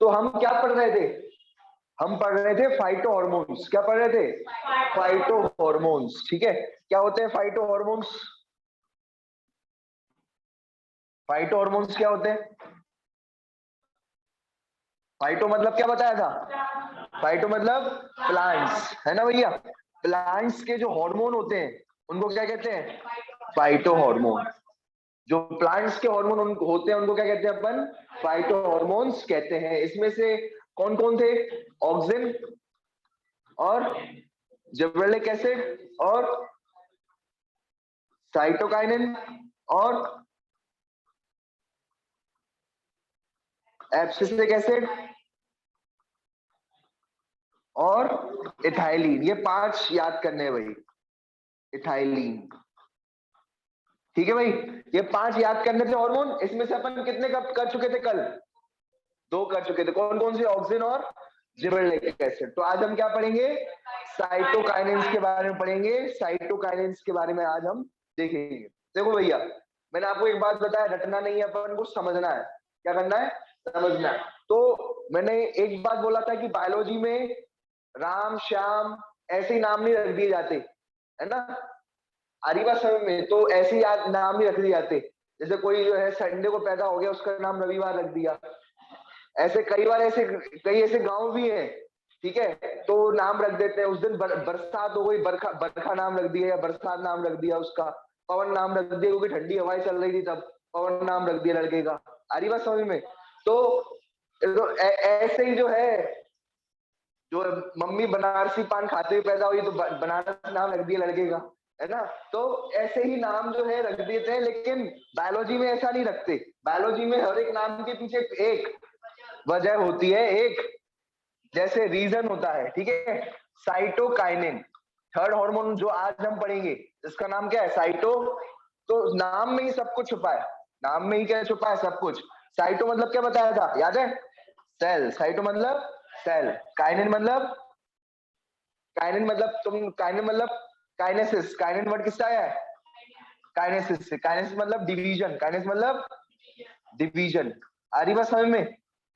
तो हम क्या पढ़ रहे थे? हम पढ़ रहे थे फाइटो हॉर्मोन्स। क्या पढ़ रहे थे? Phyto hormones. ठीक है, क्या होते हैं फाइटो हॉर्मोन्स? फाइटो हॉर्मोन्स क्या होते हैं? फाइटो मतलब क्या बताया था? फाइटो मतलब प्लांट्स, है ना भैया? प्लांट्स के जो हार्मोन होते हैं उनको क्या कहते हैं? Phyto hormone. जो प्लांट्स के हार्मोन होते हैं उनको क्या कहते हैं अपन? फाइटो हार्मोन्स कहते हैं। इसमें से कौन कौन थे? ऑक्सिन और जिबरेलिक एसिड और साइटोकाइनिन और एब्सिसिक एसिड और इथाइलिन। ये 5 याद करने हैं भाई। इथाइलिन, ठीक है भाई, ये 5 याद करने थे हार्मोन। इसमें से अपन कितने कब कर चुके थे? कल 2 कर चुके थे। कौन कौन से? ऑक्सिन और जिबरेलिक एसिड। तो आज हम क्या पढ़ेंगे? साइटोकाइनेंस के बारे में पढ़ेंगे। साइटोकाइनेंस के बारे में आज हम देखेंगे। देखो भैया, मैंने आपको एक बात बताया, रटना नहीं है, अपन को समझना है। क्या करना है? समझना है। तो मैंने एक बात बोला था कि बायोलॉजी में राम श्याम ऐसे ही नाम नहीं रख दिए जाते, है ना? आदिवासी समय में तो ऐसे ही नाम नहीं रख दिए जाते। जैसे कोई जो है संडे को पैदा हो गया, उसका नाम रविवार रख दिया। ऐसे कई बार ऐसे कई ऐसे गांव भी हैं, ठीक है, तो नाम रख देते हैं। उस दिन बरसात हो गई, बरखा बरखा नाम रख दिया, या बरसात नाम रख दिया उसका। पवन नाम रख दिया क्योंकि ठंडी हवाएं चल रही थी तब, पवन नाम रख दिया लड़के का। आदिवासी समय में तो ऐसे ही जो है, जो मम्मी बनारसी पान खाते हुए पैदा हुई तो बनारस नाम रख दिया लड़के का, है ना? तो ऐसे ही नाम जो है रख देते हैं, लेकिन बायोलॉजी में ऐसा नहीं रखते। बायोलॉजी में हर एक नाम के पीछे एक वजह होती है, एक जैसे रीजन होता है, ठीक है? साइटोकाइनिन, थर्ड हार्मोन जो आज हम पढ़ेंगे, इसका नाम क्या है? साइटो। तो नाम में ही सब कुछ छुपा है। नाम में ही क्या छुपा है? सब कुछ। साइटो मतलब क्या बताया था, याद है? सेल। साइटो मतलब सेल। काइनिन मतलब, काइनिन मतलब तुम, काइनिन मतलब काइनेसिस। काइनिन वर्ड किससे आया है? काइनेसिस से। काइनेसिस मतलब डिवीजन। काइनेसिस मतलब डिवीजन। आ रही बात समझ में?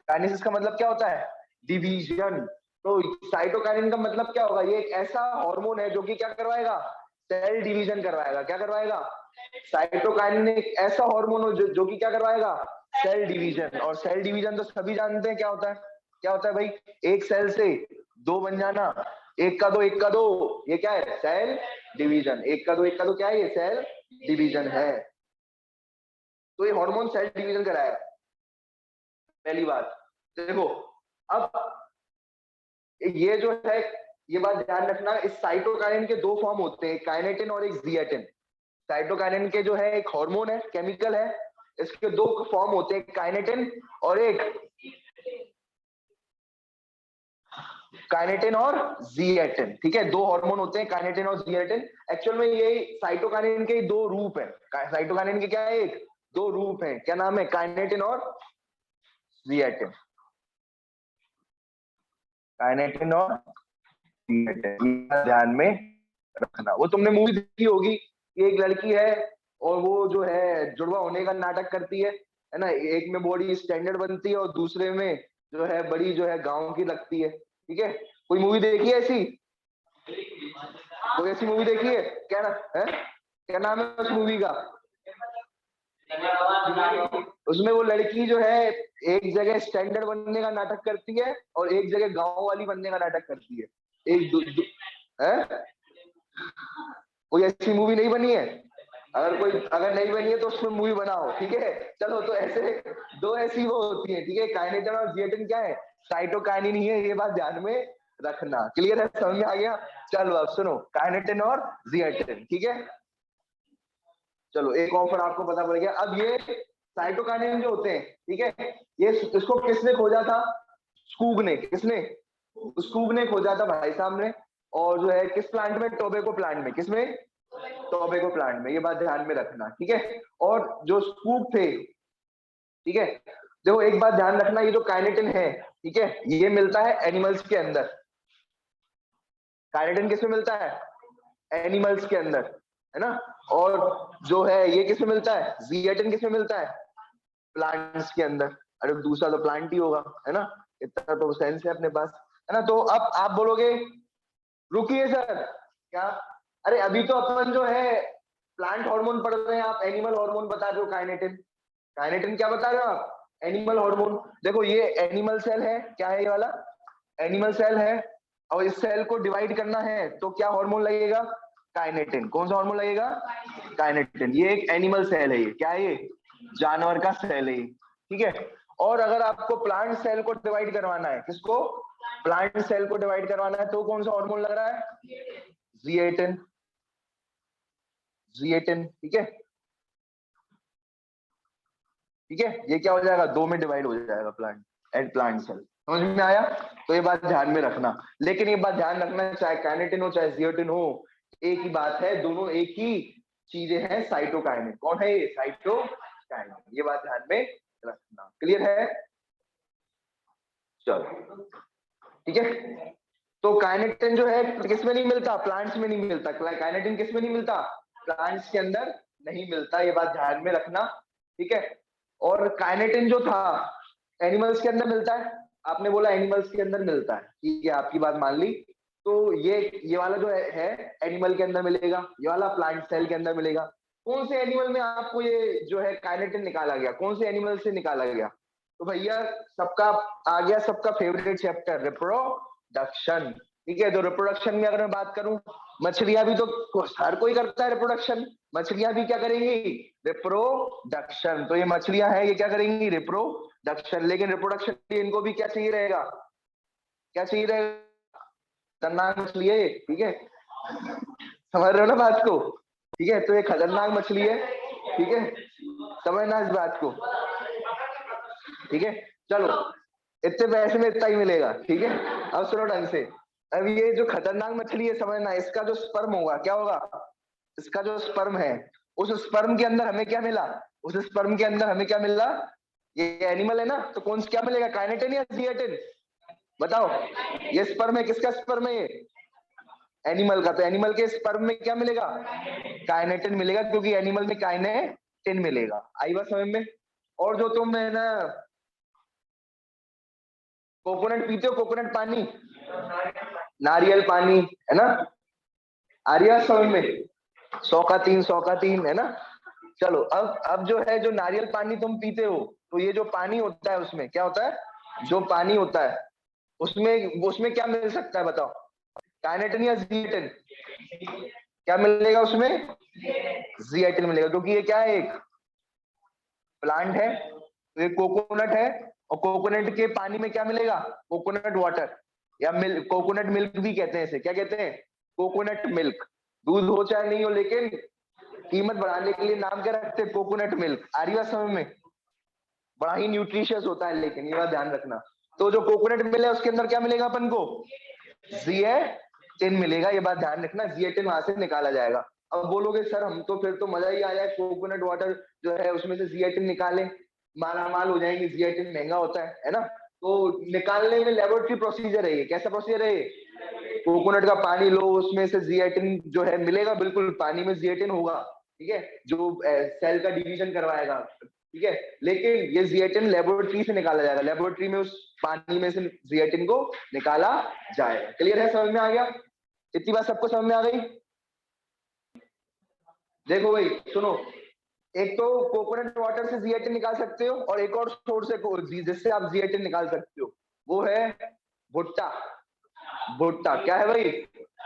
काइनेसिस का मतलब क्या होता है? डिवीजन। तो साइटोकाइनिन का मतलब क्या होगा? ये एक ऐसा हार्मोन है जो कि क्या करवाएगा? सेल डिवीजन करवाएगा। क्या करवाएगा? साइटोकाइनिन एक ऐसा हार्मोन हो जो कि क्या करवाएगा? Cell division. और सेल डिवीजन तो सभी जानते हैं क्या होता है। क्या होता है भाई? एक सेल से 2 बन जाना, एक का दो, एक का दो, ये क्या है? Cell division. एक का दो, एक का दो क्या है? ये सेल डिवीजन है। तो ये हार्मोन सेल डिवीजन कराएगा, पहली बात। देखो, अब ये जो है, ये बात ध्यान रखना, इस साइटोकाइनिन के 2 फॉर्म होते हैं, काइनेटिन और एक जिएटिन। साइटोकाइनिन के जो है एक हार्मोन है, केमिकल है, इसके 2 फॉर्म होते हैं, काइनेटिन और एक काइनेटिन और जिएटिन। ठीक है, 2 हार्मोन होते हैं, काइनेटिन और जिएटिन। एक्चुअल में ये साइटोकाइनिन के 2 रूप हैं। साइटोकाइनिन के क्या है? एक 2 रूप हैं। क्या नाम है? काइनेटिन और जिएटिन। काइनेटिन और ध्यान में रखना। वो तुमने मूवी देखी होगी कि एक लड़की है और वो जो है जुड़वा होने का नाटक करती है ना? एक में बॉडी स्टैंडर्ड बनती है और दूसरे में जो है बड़ी जो है गांव की लगती है। ठीक है, कोई मूवी देखी है ऐसी? कोई ऐसी मूवी देखी है? क्या ना है, क्या नाम है उस मूवी का? उसमें वो लड़की जो है एक जगह स्टैंडर्ड बनने का नाटक करती है और एक जगह गांव वाली बनने का नाटक करती है। एक है? कोई ऐसी मूवी नहीं बनी है? अगर नहीं बनी है तो उसमें मूवी बनाओ, ठीक है? चलो, तो ऐसे 2 ऐसी वो होती है, ठीक है? काइनेटिन और जिएटिन क्या है? साइटोकाइनिन ही है, ये बात ध्यान में रखना। क्लियर है? समझ में आ गया? चलो अब सुनो, काइनेटिन और जिएटिन, ठीक है? चलो, एक ऑफर आपको पता पड़ गया। अब ये साइटोकाइनिन जो होते हैं, ठीक है, ये इसको किसने खोजा था? स्कूग ने। किसने? स्कूग ने खोजा था भाई साहब ने। और जो है किस प्लांट में? टोबैको प्लांट में। किसमें? टोबैको प्लांट में। ये बात ध्यान में रखना, ठीक है? और जो स्कूग थे, ठीक है, देखो एक बात ध्यान रखना, ये जो काइनेटिन है, ठीक है, ये मिलता है एनिमल्स के अंदर। काइनेटिन किसमें मिलता है? एनिमल्स के अंदर, है ना? और जो है ये किसमें मिलता है? जिएटिन किसमें मिलता है? प्लांट्स के अंदर। अरे दूसरा तो प्लांट ही होगा, है ना, इतना तो सेंस है अपने पास, है ना। तो अब आप बोलोगे रुकिए सर क्या, अरे अभी तो अपन जो है प्लांट हार्मोन पढ़ रहे हैं, आप एनिमल हार्मोन बता रहे हो, काइनेटिन। काइनेटिन क्या बता रहे हो आप, एनिमल हार्मोन। देखो ये एनिमल सेल है, क्या है ये वाला, एनिमल सेल है, और इस सेल को डिवाइड करना है तो क्या हार्मोन लगेगा, काइनेटिन। कौन सा हार्मोन लगेगा, काइनेटिन। ये एक एनिमल सेल है, ये क्या है, ये जानवर का सेल है, ठीक है। और अगर आपको प्लांट सेल को डिवाइड करवाना है, किसको, प्लांट सेल को डिवाइड करवाना है, तो कौन सा हार्मोन लग रहा है, जिएटिन, जिएटिन, ठीक है, ठीक है। ये क्या हो जाएगा, दो में डिवाइड हो जाएगा प्लांट एंड प्लांट सेल, समझ में आया। तो ये बात ध्यान में रखना, लेकिन ये बात ध्यान रखना चाहे काइनेटिन हो चाहे जियोटिन हो, एक ही बात है, दोनों एक ही चीजें हैं, साइटोकाइनिन। कौन है ये, साइटोकाइनिन, ये बात ध्यान में रखना, क्लियर है। चलो ठीक है। तो काइनेटिन जो है किसमें नहीं मिलता, प्लांट्स में नहीं मिलता, काइनेटिन किसमें नहीं मिलता, प्लांट्स के अंदर नहीं मिलता, ये बात ध्यान में रखना, ठीक है। और काइनेटिन जो था एनिमल्स के अंदर मिलता है, आपने बोला एनिमल्स के अंदर मिलता है, ठीक है, आपकी बात मान ली। तो ये वाला जो है एनिमल के अंदर मिलेगा, ये वाला प्लांट सेल के अंदर मिलेगा। कौन से एनिमल में आपको ये जो है काइनेटिन निकाला गया, कौन से एनिमल से निकाला गया, तो भैया सबका आ गया, सबका फेवरेट चैप्टर रिप्रोडक्शन, ठीक है। तो रिप्रोडक्शन में अगर मैं बात करूं, मछलियां भी तो हर कोई करता है रिप्रोडक्शन, मछलियां भी क्या करेंगी, रिप्रोडक्शन। तो ये मछलियां हैं, ये क्या करेंगी, रिप्रोडक्शन। लेकिन रिप्रोडक्शन इनको भी क्या चाहिए रहेगा, क्या चाहिए रहेगा, खतरनाक मछली है ये, ठीक है, समझ रहे हो ना बात को, ठीक है। तो ये खतरनाक मछली है, ठीक है, समझना इस बात को, ठीक है। चलो इतने पैसे में इतना ही मिलेगा, ठीक है। अब सुनो ढंग से, अब ये जो खतरनाक मछली है समझना, इसका जो स्पर्म होगा क्या होगा, इसका जो स्पर्म है, उस स्पर्म के अंदर हमें क्या मिला, उस स्पर्म के अंदर हमें क्या मिला, ये एनिमल है ना, तो कौन सा क्या मिलेगा, काइनेटिन या जिएटिन, बताओ। ये स्पर्म है, किसका स्पर्म है ये, एनिमल का। तो एनिमल के स्पर्म में क्या मिलेगा, काइनेटिन मिलेगा, क्योंकि एनिमल में काइनेटिन मिलेगा। आई बात समझ में। और जो तुम है ना कोकोनट पीते हो, कोकोनट पानी, नारियल पानी, है ना, आ रही है समझ में, 100 का 3 है ना। चलो अब जो है, जो नारियल पानी तुम पीते हो, तो ये जो पानी होता है उसमें क्या होता है, जो पानी होता है उसमें उसमें क्या मिल सकता है बताओ, काइनेटिन या जिएटिन, क्या मिलेगा उसमें, जिएटिन मिलेगा, क्योंकि ये क्या है, एक प्लांट है, तो ये कोकोनट है, और कोकोनट के पानी में क्या मिलेगा, कोकोनट वाटर, या मिल्क, कोकोनट मिल्क भी कहते हैं इसे, क्या कहते हैं, कोकोनट मिल्क। दूध हो चाहे नहीं हो, लेकिन कीमत बढ़ाने के लिए नाम क्या रखते हैं, कोकोनट मिल्क। आ रही बात समझ में, बड़ा ही न्यूट्रिशियस होता है, लेकिन ये बात ध्यान रखना। तो जो कोकोनट मिल है उसके अंदर क्या मिलेगा अपन को, जिएटिन मिलेगा, ये बात ध्यान रखना, जिएटिन वहां से निकाला जाएगा। अब बोलोगे सर हम तो फिर तो मजा ही आया, कोकोनट वाटर जो है उसमें से जिएटिन निकाले, माला माल हो जाएंगे, जिएटिन महंगा होता है ना। तो निकालने में लेबोरेटरी प्रोसीजर है ये, कैसा प्रोसीजर है ये, कोकोनट का पानी लो, उसमें से जिएटिन जो है मिलेगा, बिल्कुल पानी में जिएटिन होगा, ठीक है, जो सेल का डिवीजन करवाएगा, ठीक है। लेकिन ये जिएटिन लेबोरेटरी से निकाला जाएगा, लेबोरेटरी में उस पानी में से जिएटिन को निकाला जाएगा। क्लियर है, समझ में आ गया, इतनी बात सबको समझ में आ गई। देखो भाई सुनो, एक तो कोकोनट वाटर से जिएटिन निकाल सकते हो, और एक और सोर्स है जिससे आप जिएटिन निकाल सकते हो, वो है भुट्टा। भुट्टा क्या है भाई,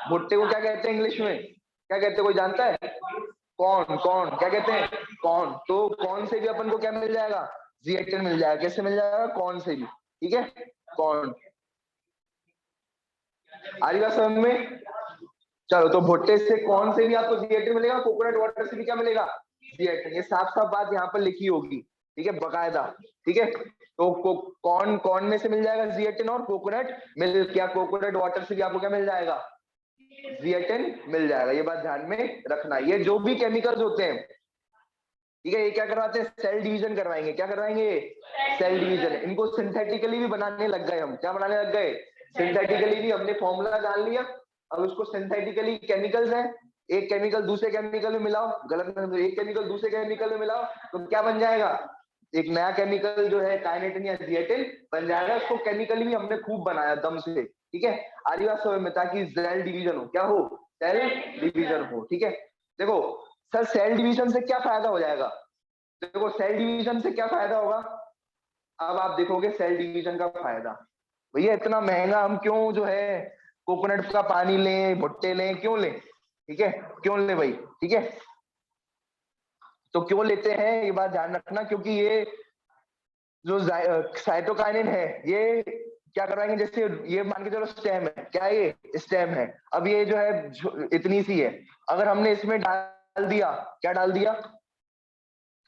भुट्टे को क्या कहते हैं इंग्लिश में, क्या कहते हैं, कोई जानता है, कॉर्न, कॉर्न क्या कहते हैं, कॉर्न। तो कॉर्न से भी अपन को क्या मिल जाएगा, जिएटिन मिल जाएगा, कैसे मिल जाएगा, कॉर्न से भी, ठीक है, कॉर्न। आ रही बात समझ में। चलो तो भुट्टे से, कौन से भी आपको जिएटिन मिलेगा, कोकोनट वाटर से भी क्या मिलेगा, जिएटिन। ये साफ साफ बात यहाँ पर लिखी होगी, ठीक है, बकायदा, ठीक है। तो कौन कौन में से मिल जाएगा जिएटिन, और कोकोनट मिल्क या कोकोनट वाटर से भी आपको क्या मिल जाएगा, जिएटिन मिल जाएगा, ये बात ध्यान में रखना। ये जो भी केमिकल्स होते हैं, ठीक है, ये क्या करवाते हैं, सेल डिवीजन करवाएंगे, क्या करवाएंगे, सेल डिवीजन। इनको सिंथेटिकली भी बनाने लग गए हम, क्या बनाने लग गए, सिंथेटिकली भी, हमने फॉर्मूला जान लिया, अब उसको सिंथेटिकली, केमिकल्स है, एक केमिकल दूसरे केमिकल में मिलाओ, गलत नहीं, एक केमिकल दूसरे केमिकल में मिलाओ, तो क्या बन जाएगा, एक नया केमिकल जो है काइनेटिन या जिएटिन बन जाएगा। इसको केमिकली भी हमने खूब बनाया दम से, ठीक है। आरी बात समझ में, ताकि सेल डिवीजन हो, क्या हो, सेल डिवीजन हो, ठीक है। देखो सर, सेल डिवीजन से क्या फायदा हो जाएगा, देखो सेल डिवीजन से क्या फायदा होगा, अब आप देखोगे सेल डिवीजन का फायदा। भैया इतना महंगा हम क्यों जो है कोकोनट का पानी लें, भुट्टे लें, क्यों लें, ठीक है, क्यों लें भाई, ठीक है। तो क्यों लेते हैं ये बात ध्यान रखना, क्योंकि ये जो साइटोकाइनिन है ये क्या करवाएंगे, जैसे ये मान के चलो स्टेम है, क्या ये स्टेम है, अब ये जो है इतनी सी है, अगर हमने इसमें डाल दिया, क्या डाल दिया,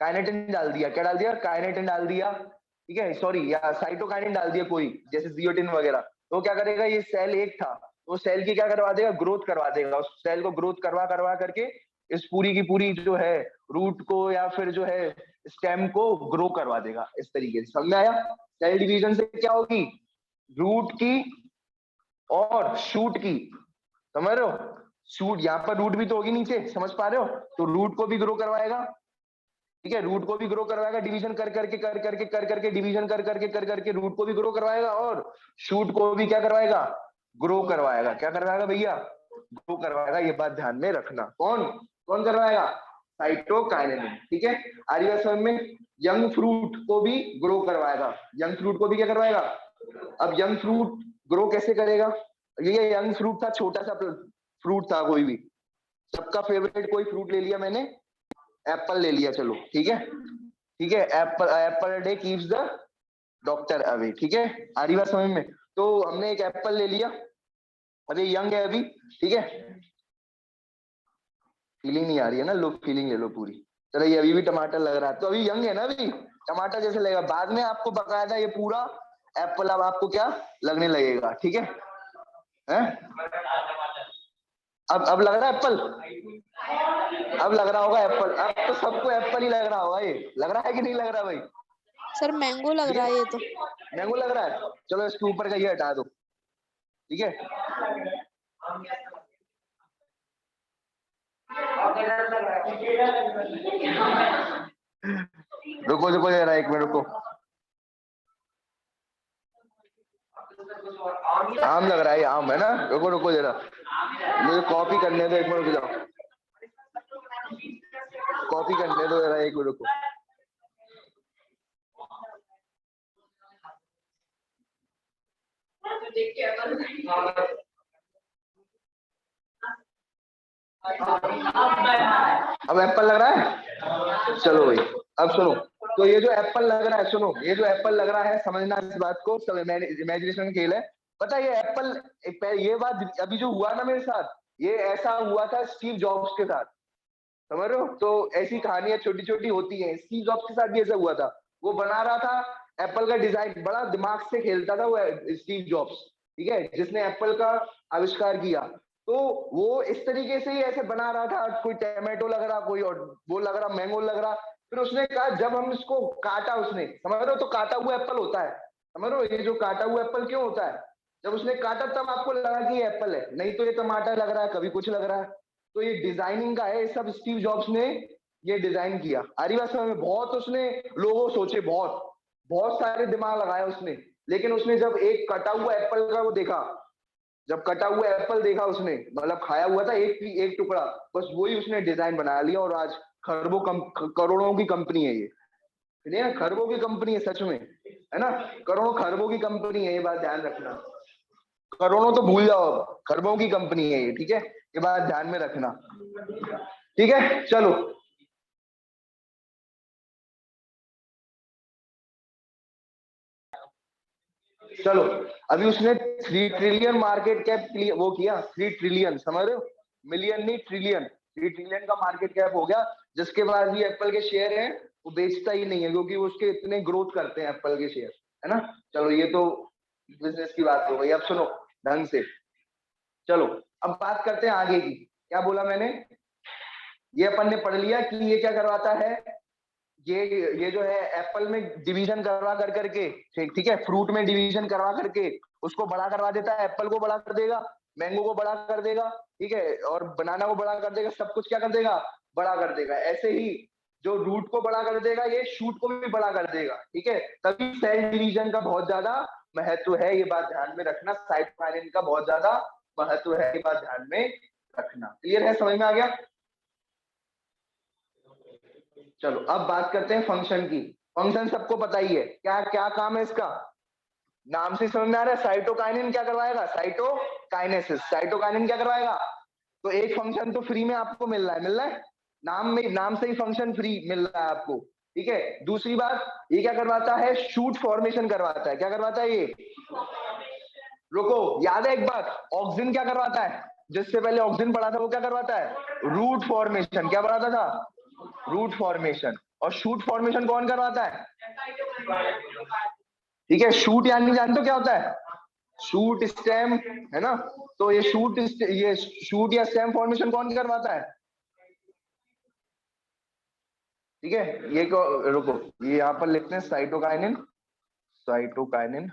काइनेटिन डाल दिया, क्या डाल दिया, काइनेटिन डाल दिया, ठीक है, सॉरी, या साइटोकाइनिन डाल दिया कोई, जैसे जियोटिन वगैरह, तो क्या करेगा, ये सेल एक था, तो सेल की क्या करवा देगा, ग्रोथ करवा देगा, उस सेल को ग्रोथ करवा करवा करके इस पूरी की पूरी जो है रूट को या फिर जो है स्टेम को ग्रो करवा देगा, इस तरीके से, समझ में आया। सेल डिवीजन से क्या होगी, रूट की और शूट की, समझ रहे हो, शूट यहाँ पर रूट भी तो होगी नीचे, समझ पा रहे हो, तो रूट को भी ग्रो करवाएगा, ठीक है, रूट को भी ग्रो करवाएगा, डिवीजन कर करके डिवीजन कर करके रूट को भी ग्रो करवाएगा, और शूट को भी क्या करवाएगा, ग्रो करवाएगा, क्या करवाएगा भैया, ग्रो करवाएगा, ये बात ध्यान में रखना, कौन कौन करवाएगा, साइटोकाइनेटिन, ठीक है। आ रही बात समझ में, यंग फ्रूट को भी ग्रो करवाएगा, यंग फ्रूट को भी क्या करवाएगा, अब यंग फ्रूट ग्रो कैसे करेगा, ये यंग फ्रूट था, छोटा सा फ्रूट था, कोई भी, सबका फेवरेट कोई फ्रूट ले लिया मैंने, एप्पल ले लिया, चलो ठीक है, ठीक है, Apple Apple day keeps the doctor away, ठीक है, आ रही बात समझ में, तो हमने एक एप्पल ले लिया, अभी यंग है अभी, ठीक है, फीलिंग नहीं आ रही है ना, लो फीलिंग ले लो पूरी, चलो ये अभी भी टमाटर लग रहा है, तो अभी यंग है ना, अभी टमाटर जैसे लगेगा, बाद में आपको बकायदा ये पूरा एप्पल अब आपको क्या लगने लगेगा, ठीक है, हैं? अब लग रहा है एप्पल, अब लग रहा होगा एप्पल, अब तो सबको एप्पल ही लग रहा होगा, ये लग रहा है कि नहीं लग रहा भाई, सर मैंगो लग रहा है ये तो, मैंगो लग रहा है, चलो इसके ऊपर का ये हटा दो, ठीक है, रुको रुको जरा, एक मिनट रुको, आम लग रहा है, ये आम है ना, रुको रुको जरा, मुझे कॉपी करने दो, एक मिनट रुक जाओ, कॉपी करने दो जरा, एक मिनट रुको, अब एप्पल लग रहा है, चलो भाई, अब सुनो, तो ये जो एप्पल लग रहा है, सुनो, ये जो एप्पल लग रहा है, समझना इस बात को, सब इमेजिनेशन का खेल है, पता है ये एप्पल, ये बात अभी जो हुआ ना मेरे साथ, ये ऐसा हुआ था स्टीव जॉब्स के साथ, समझ रहे हो, तो ऐसी कहानियां छोटी छोटी होती हैं, स्टीव जॉब्स के साथ भी ऐसा हुआ था, वो बना रहा था एप्पल का डिजाइन, बड़ा दिमाग से खेलता था वो स्टीव जॉब्स, ठीक है, जिसने एप्पल का आविष्कार किया, तो वो इस तरीके से ही ऐसे बना रहा था, कोई टमाटो लग रहा, कोई और वो लग रहा, मैंगो लग रहा, फिर उसने कहा जब हम इसको काटा, उसने, समझ रहे हो, तो काटा हुआ एप्पल होता है, समझ रहे हो, ये जो काटा हुआ एप्पल क्यों होता है, जब उसने काटा तब आपको लगा कि ये एप्पल है, नहीं तो ये टमाटर लग रहा है, कभी कुछ लग रहा है, तो ये डिजाइनिंग का है, सब स्टीव जॉब्स ने ये डिजाइन किया, आरी बात समझ में, बहुत उसने लोगों सोचे, बहुत बहुत सारे दिमाग लगाया उसने, लेकिन उसने जब एक कटा हुआ एप्पल का वो देखा, जब कटा हुआ एप्पल देखा उसने, मतलब खाया हुआ था एक टुकड़ा, बस वही उसने डिजाइन बना लिया, और आज खरबों करोड़ों की कंपनी है ये, नहीं ना, खरबों की कंपनी है सच में, है ना, करोड़ों खरबों की कंपनी है, ये बात ध्यान रखना, करोड़ों तो भूल जाओ, अब खरबों की कंपनी है ये, ठीक है, ये बात ध्यान में रखना, ठीक है, चलो, चलो, अभी उसने 3 ट्रिलियन मार्केट कैप वो किया, 3 ट्रिलियन, समझ रहे हो, मिलियन नहीं, ट्रिलियन, 3 ट्रिलियन का मार्केट कैप हो गया, जिसके बाद भी एप्पल के शेयर हैं वो बेचता ही नहीं है, क्योंकि उसके इतने ग्रोथ करते हैं एप्पल के शेयर, है ना, चलो ये तो बिजनेस की बात हो गई, अब सुनो ढंग से, चलो अब बात करते हैं आगे की, क्या बोला मैंने, ये अपन ने पढ़ लिया कि ये क्या करवाता है, ये जो है एप्पल में डिवीजन करवा कर करके, ठीक है, फ्रूट में डिवीजन करवा करके उसको बड़ा करवा देता है, एप्पल को बड़ा कर देगा, मैंगो को बड़ा कर देगा, ठीक है, और बनाना को बड़ा कर देगा, सब कुछ क्या कर देगा, बड़ा कर देगा, ऐसे ही जो रूट को बड़ा कर देगा ये शूट को भी बड़ा कर देगा, ठीक है। तभी सेल डिवीजन का बहुत ज्यादा महत्व है, ये बात ध्यान में रखना। साइटोकाइनिन का बहुत ज्यादा महत्व है, ये बात ध्यान में रखना। क्लियर है, समझ में आ गया? चलो अब बात करते हैं फंक्शन की। फंक्शन सबको पता ही है, क्या क्या काम है इसका, नाम से समझ में आ रहा है। साइटोकाइनिन क्या करवाएगा, साइटोकाइनेसिस। साइटोकाइनिन क्या करवाएगा, तो एक फंक्शन तो फ्री में आपको मिल रहा है, नाम से ही फंक्शन फ्री मिल रहा है आपको, ठीक है। दूसरी बात, ये क्या करवाता है, शूट फॉर्मेशन करवाता है। क्या करवाता है ये, रुको, याद है एक बात, ऑक्सिन क्या करवाता है, जिससे पहले ऑक्सिन पढ़ा था वो क्या करवाता है, रूट फॉर्मेशन। क्या पढ़ाता था, रूट फॉर्मेशन। और शूट फॉर्मेशन कौन करवाता है, ठीक है। शूट यानी जानते हो क्या होता है, शूट स्टेम, है ना। तो ये शूट या स्टेम फॉर्मेशन कौन करवाता है, ठीक है। ये रुको, ये यहाँ पर लिखते हैं साइटोकाइनिन। साइटोकाइनिन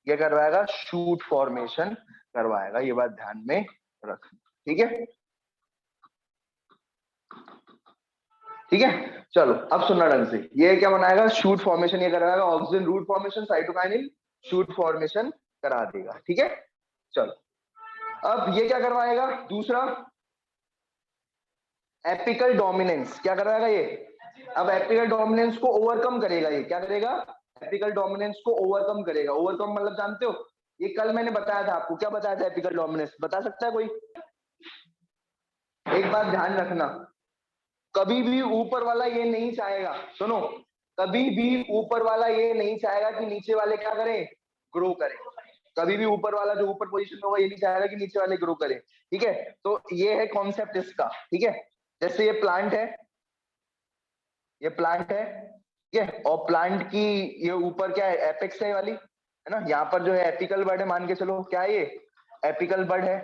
क्या करवाएगा, शूट फॉर्मेशन करवाएगा, ये बात ध्यान में रखना, ठीक है। ठीक है, चलो अब सुनना ढंग से। ये क्या बनाएगा, शूट फॉर्मेशन ये कराएगा, auxin root formation, cytokinin shoot formation करा देगा, ठीक है। चलो अब ये क्या करवाएगा, दूसरा एपिकल डोमिनेंस। क्या करवाएगा ये, अब एपिकल डोमिनेंस को ओवरकम करेगा। ये क्या करेगा, एपिकल डोमिनेंस को ओवरकम करेगा। ओवरकम मतलब जानते हो, ये कल मैंने बताया था आपको, क्या बताया था एपिकल डोमिनेंस, बता सकता है कोई? एक बात ध्यान रखना, कभी भी ऊपर वाला ये नहीं चाहेगा, सुनो, कभी भी ऊपर वाला ये नहीं चाहेगा कि नीचे वाले क्या करें, ग्रो करें। कभी भी ऊपर वाला जो ऊपर पोजीशन में होगा ये नहीं चाहेगा कि नीचे वाले ग्रो करें, ठीक है। तो ये है कॉन्सेप्ट इसका, ठीक है। जैसे ये प्लांट है, ये प्लांट है, ठीक है। और प्लांट की ये ऊपर क्या है, एपेक्स है वाली, है ना। यहाँ पर जो है एपिकल बर्ड है, मान के चलो क्या है ये, एपिकल बर्ड है।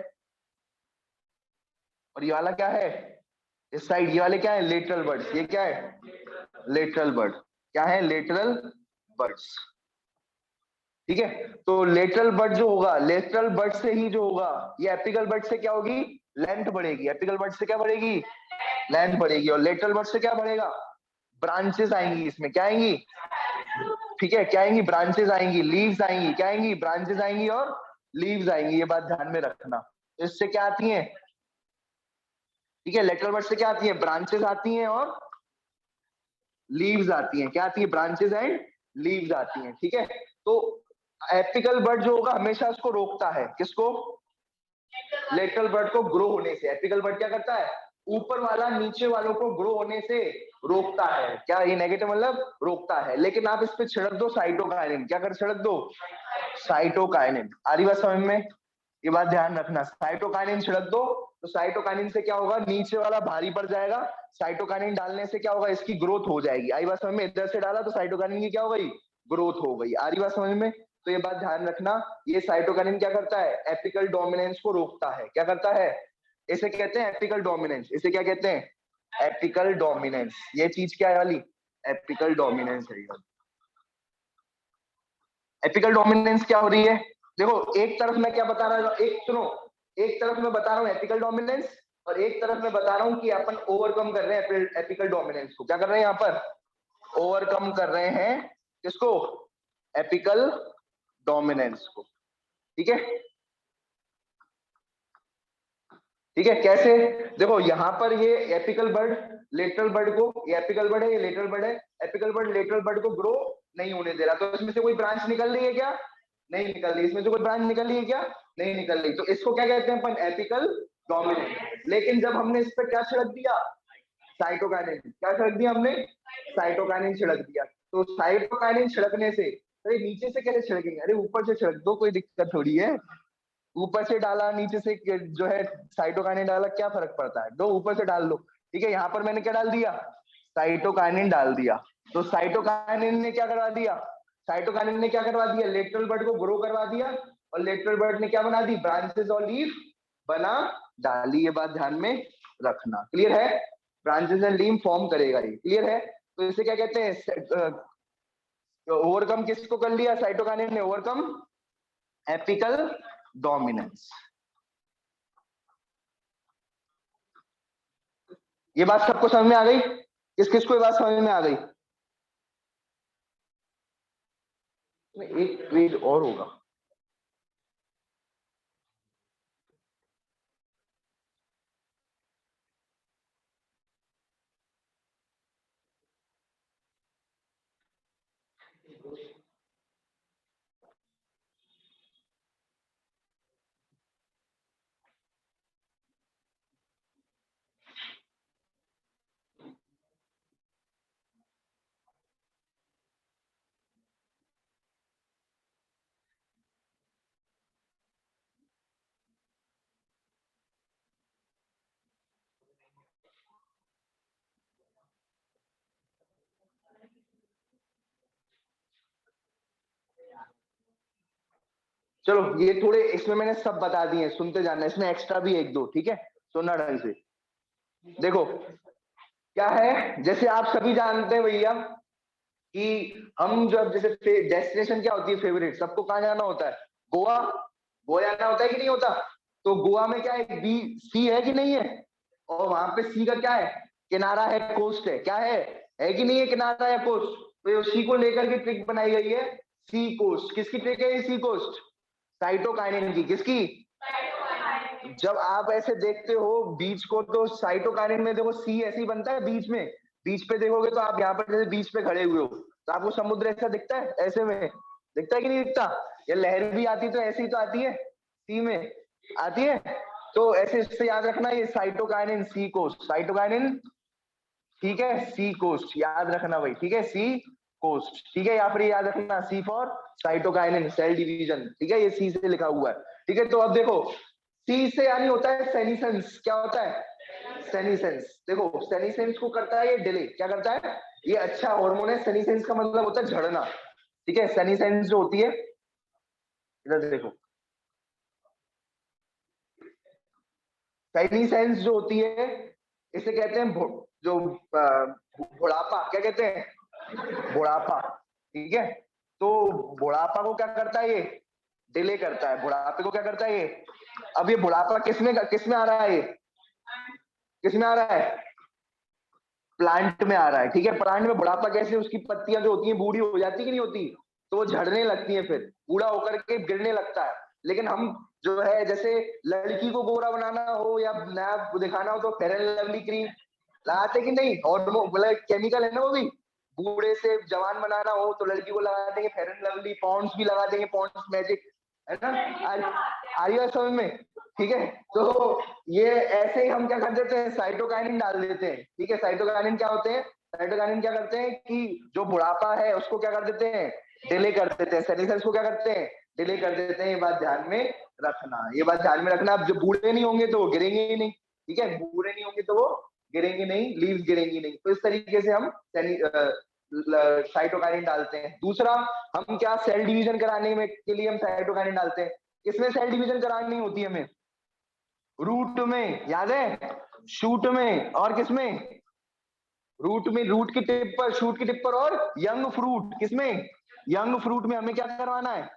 और ये वाला क्या है, इस साइड ये वाले क्या है, लेटरल बर्ड्स। ये क्या है, लेटरल बर्ड। क्या है, लेटरल बर्ड्स, ठीक है। तो लेटरल बर्ड जो होगा, लेटरल बर्ड से ही जो होगा, ये एपिकल बर्ड से क्या होगी, लेंथ बढ़ेगी। एपिकल बर्ड से क्या बढ़ेगी, लेंथ बढ़ेगी। और लेटरल बर्ड से क्या बढ़ेगा, ब्रांचेस आएंगी इसमें। क्या आएंगी, ठीक है, क्या आएंगी, ब्रांचेस आएंगी, लीव्स आएंगी। क्या आएंगी, ब्रांचेस आएंगी और लीव्स आएंगी, ये बात ध्यान में रखना। इससे क्या आती है, ठीक है, लेटरल बर्ड से क्या आती है, ब्रांचेस आती हैं और लीव्स आती हैं। क्या आती है, ब्रांचेस एंड लीव्स आती हैं, ठीक है। तो एपिकल बर्ड जो होगा हमेशा उसको रोकता है, किसको, लेटरल बर्ड को ग्रो होने से। एपिकल बर्ड क्या करता है, ऊपर वाला नीचे वालों को ग्रो होने से रोकता है। क्या ये नेगेटिव मतलब, रोकता है। लेकिन आप इस पे छिड़क दो साइटोकाइनिन। क्या कर छिड़क दो, साइटोकाइनिन। आ रही बात समझ में, ये बात ध्यान रखना। साइटोकाइनिन छिड़क दो तो साइटोकाइनिन से क्या होगा, नीचे वाला भारी पड़ जाएगा। साइटोकाइनिन डालने से क्या होगा, इसकी ग्रोथ हो जाएगी। आई बात समझ में, इधर से डाला तो साइटोकाइनिन की क्या हो गई, ग्रोथ हो गई। आ रही बात समझ में, तो ये बात ध्यान रखना। ये साइटोकाइनिन क्या करता है, एपिकल डोमिनेंस को रोकता है। क्या करता है, इसे कहते हैं एपिकल डोमिनेंस। इसे क्या कहते हैं, एपिकल डोमिनेंस। ये चीज क्या है वाली, एपिकल डोमिनेंस है। एपिकल डोमिनेंस क्या हो रही है, देखो एक तरफ मैं क्या बता रहा हूँ, एक सुनो, एक तरफ मैं बता रहा हूँ एपिकल डोमिनेंस, और एक तरफ मैं बता रहा हूँ कि अपन ओवरकम कर रहे हैं एपिकल डोमिनेंस को। क्या कर रहे हैं यहाँ पर, ओवरकम कर रहे हैं किसको, एपिकल डोमिनेंस को, ठीक है। ठीक है, कैसे, देखो यहाँ पर ये एपिकल बर्ड लेटरल बर्ड को, ये एपिकल बर्ड है, ये लेटरल बर्ड है। एपिकल बर्ड लेटरल बर्ड को ग्रो नहीं होने दे रहा, तो इसमें से कोई ब्रांच निकल रही है क्या, नहीं निकल रही। इसमें से कोई ब्रांच निकल रही है क्या, नहीं निकल रही। तो इसको क्या कहते हैं अपन, एपिकल डोमिनेंस। लेकिन जब हमने इस पर क्या छिड़क दिया, साइटोकाइनिन। क्या छिड़क दिया हमने, साइटोकाइनिन छिड़क दिया। तो साइटोकाइनिन छिड़कने से, अरे नीचे से कैसे छिड़केंगे, अरे ऊपर से छिड़क दो, कोई दिक्कत थोड़ी है। ऊपर से डाला नीचे से जो है साइटोकाइनिन डाला, क्या फर्क पड़ता है, दो ऊपर से डाल लो, ठीक है। यहाँ पर मैंने क्या डाल दिया, साइटोकाइनिन डाल दिया। तो साइटोकाइनिन ने क्या करवा दिया, साइटोकाइनिन ने क्या करवा दिया, लेटरल बर्ड को ग्रो करवा दिया। और लेटरल बर्ड ने क्या बना दी, ब्रांचेस और लीफ बना डाली। ये बात ध्यान में रखना, क्लियर है, ब्रांचेस एंड लीफ फॉर्म करेगा ये, क्लियर है। तो इसे क्या कहते हैं, ओवरकम किसको कर लिया, साइटोकाइनिन ने ओवरकम एपिकल डोमिनेंस। ये बात सबको समझ में आ गई, किस किस को ये बात समझ में आ गई? एक पेज और होगा। चलो ये थोड़े इसमें मैंने सब बता दिए, सुनते जाना, इसमें एक्स्ट्रा भी एक दो, ठीक है? सुनना ढंग से। देखो क्या है, जैसे आप सभी जानते हैं भैया कि हम जब जैसे डेस्टिनेशन क्या होती है फेवरेट, सबको कहाँ जाना होता है? गोवा। गोवा जाना होता है कि नहीं होता? तो गोवा में क्या है, बी सी है कि नहीं है? और वहां पे सी का क्या है? किनारा है, कोस्ट है, क्या है कि नहीं है किनारा या कोस्ट? तो सी को लेकर के ट्रिक बनाई गई है, सी कोस्ट। किसकी ट्रिक है ये सी कोस्ट? साइटोकाइनिन की। किसकी? जब आप ऐसे देखते हो बीच को, तो साइटोकाइनिन में देखो सी ऐसे ही बनता है बीच में। बीच पे देखोगे तो आप यहाँ पर जैसे बीच पे खड़े हुए हो, तो आपको समुद्र ऐसा दिखता है, ऐसे में दिखता है कि नहीं दिखता? या लहर भी आती तो ऐसे ही तो आती है, सी में आती है। तो ऐसे इससे याद रखना, ये साइटोकाइनिन सी कोस्ट, साइटोकाइनिन, ठीक है, सी कोस्ट याद रखना भाई, ठीक है, सी कोस्ट, ठीक है। या फिर याद रखना सी फॉर साइटोकाइनिन, सेल डिवीजन, ठीक है, ये सी से लिखा हुआ है, ठीक है। तो अब देखो सी से यानी होता है सेनिसेंस। क्या होता है? सेनिसेंस। देखो सेनिसेंस को करता है ये डिले, क्या करता है? ये अच्छा हार्मोन है। सेनिसेंस का मतलब होता है झड़ना, ठीक है। सेनिसेंस जो होती है, इधर देखो, सेनिसेंस जो होती है इसे कहते हैं जो बुढ़ापा, क्या कहते हैं? बुढ़ापा, ठीक है। तो बुढ़ापा को क्या करता है ये? डिले करता है। बुढ़ापे को क्या करता है ये? अब ये बुढ़ापा किसमें आ रहा है? ये किसमें आ रहा है? प्लांट में आ रहा है, ठीक है। प्लांट में बुढ़ापा कैसे? उसकी पत्तियां जो होती हैं बूढ़ी हो जाती कि नहीं होती, तो वो झड़ने लगती हैं, फिर बूढ़ा होकर के गिरने लगता है। लेकिन हम जो है, जैसे लड़की को गोरा बनाना हो या नया दिखाना हो, तो फेयर एंड लवली क्रीम लगाते कि नहीं? और मतलब केमिकल है ना वो भी। बूढ़े से जवान बनाना हो तो लड़की को लगा देंगे फेयर एंड लवली, पॉन्ड्स भी लगा देंगे, पॉन्ड्स मैजिक, है ना? आ रही है समझ में? ठीक है। तो ये ऐसे ही हम क्या कर देते हैं, साइटोकाइनिन डाल देते हैं, ठीक है। साइटोकाइनिन क्या होते हैं? साइटोकाइनिन क्या करते हैं कि जो बुढ़ापा है उसको क्या कर देते हैं? डिले कर देते हैं। सेनिसेंस को क्या करते हैं? डिले कर देते हैं। ये बात ध्यान में रखना, ये बात ध्यान में रखना। अब जब बूढ़े नहीं होंगे तो वो गिरेंगे ही नहीं, ठीक है। बूढ़े नहीं होंगे तो वो गिरेंगे नहीं, लीव्स गिरेंगी नहीं। तो इस तरीके से हम साइटोकाइनिन डालते हैं। दूसरा, हम क्या सेल डिवीजन कराने में के लिए हम साइटोकाइनिन डालते हैं। किसमें सेल डिवीजन करानी होती है हमें? रूट में, याद है? शूट में, और किसमें? रूट में, रूट की टिप पर, शूट की टिप पर, और यंग फ्रूट, किसमें? यंग फ्रूट में हमें क्या करवाना है?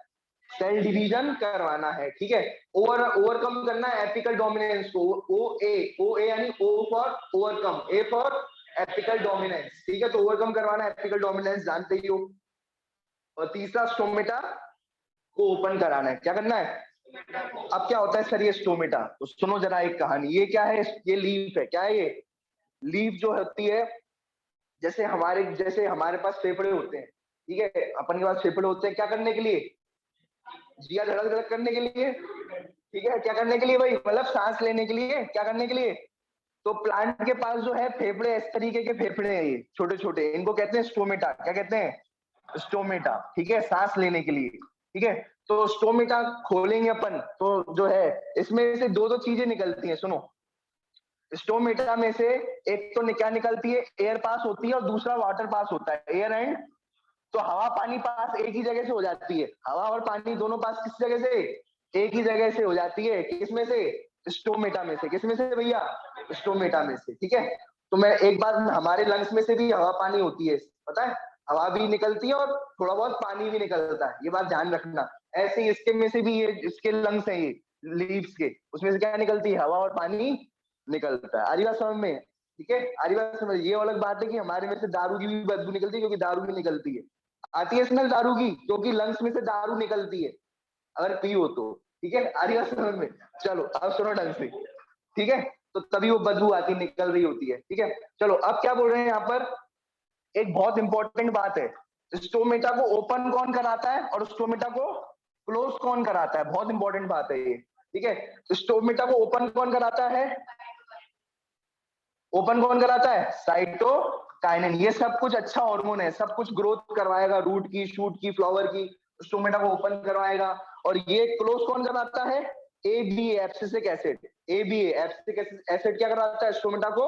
सेल डिवीजन करवाना है, ठीक है। ओवरकम करना है एपिकल डोमिनेंस को। ओ ए यानी O for overcome, A for apical dominance, ठीक है। तो ओवरकम करवाना है एपिकल डोमिनेंस, जानते ही हो। और तीसरा, स्टोमेटा को ओपन कराना है। क्या करना है? अब क्या होता है सर ये स्टोमेटा? तो सुनो जरा एक कहानी। ये क्या है? ये लीफ है। क्या है ये? लीफ जो होती है, जैसे हमारे पास फेफड़े होते हैं, ठीक है। अपन के पास फेफड़े होते हैं क्या करने के लिए? जिया धड़क धड़क करने के लिए, ठीक है। क्या करने के लिए भाई? मतलब सांस लेने के लिए। क्या करने के लिए? तो प्लांट के पास जो है फेफड़े, इस तरीके के फेफड़े हैं, ये छोटे छोटे, इनको कहते हैं स्टोमेटा। क्या कहते हैं? स्टोमेटा, ठीक है, सांस लेने के लिए, ठीक है। तो स्टोमेटा खोलेंगे अपन तो जो है इसमें से दो दो चीजें निकलती हैं, सुनो। स्टोमेटा में से एक तो क्या निकलती है? एयर पास होती है, और दूसरा वाटर पास होता है, एयर एंड। तो हवा पानी पास एक ही जगह से हो जाती है। हवा और पानी दोनों पास किस जगह से? एक ही जगह से हो जाती है। किसमें से? स्टोमेटा में से। किसमें से भैया? स्टोमेटा में से, ठीक है। तो मैं एक बार, हमारे लंग्स में से भी हवा पानी होती है, पता है? हवा भी निकलती है और थोड़ा बहुत पानी भी निकलता है, ये बात ध्यान रखना। ऐसे ही इसके में से भी, ये इसके लंग्स हैं ये लीव्स के, उसमें से क्या निकलती है? हवा और पानी निकलता है। आ रही बात समझ में? ठीक है, आरी बात समझ। ये अलग बात है कि हमारे में से दारू की भी बदबू निकलती है, क्योंकि दारू भी निकलती है, आती है स्मेल दारू की, क्योंकि लंग्स में से दारू निकलती है अगर पियो तो। ठीक है, आरी बात समझ में। चलो अब सुनो ढंग से, ठीक है, तो तभी वो बदबू आती निकल रही होती है। ठीक है, चलो अब क्या बोल रहे हैं यहाँ पर, एक बहुत इंपॉर्टेंट बात है, स्टोमेटा को ओपन कौन कराता है और स्टोमेटा को क्लोज कौन कराता है, बहुत इंपॉर्टेंट बात है ये। ठीक है, तो स्टोमेटा को ओपन कौन कराता है, ओपन कौन कराता है, साइटोकाइनिन। ये सब कुछ अच्छा हार्मोन है, सब कुछ ग्रोथ करवाएगा, रूट की, शूट की, फ्लावर की, स्टोमेटा को ओपन करवाएगा। और ये क्लोज कौन कराता है, AB abscisic acid. AB abscisic acid क्या करवाता है, स्टोमेटा को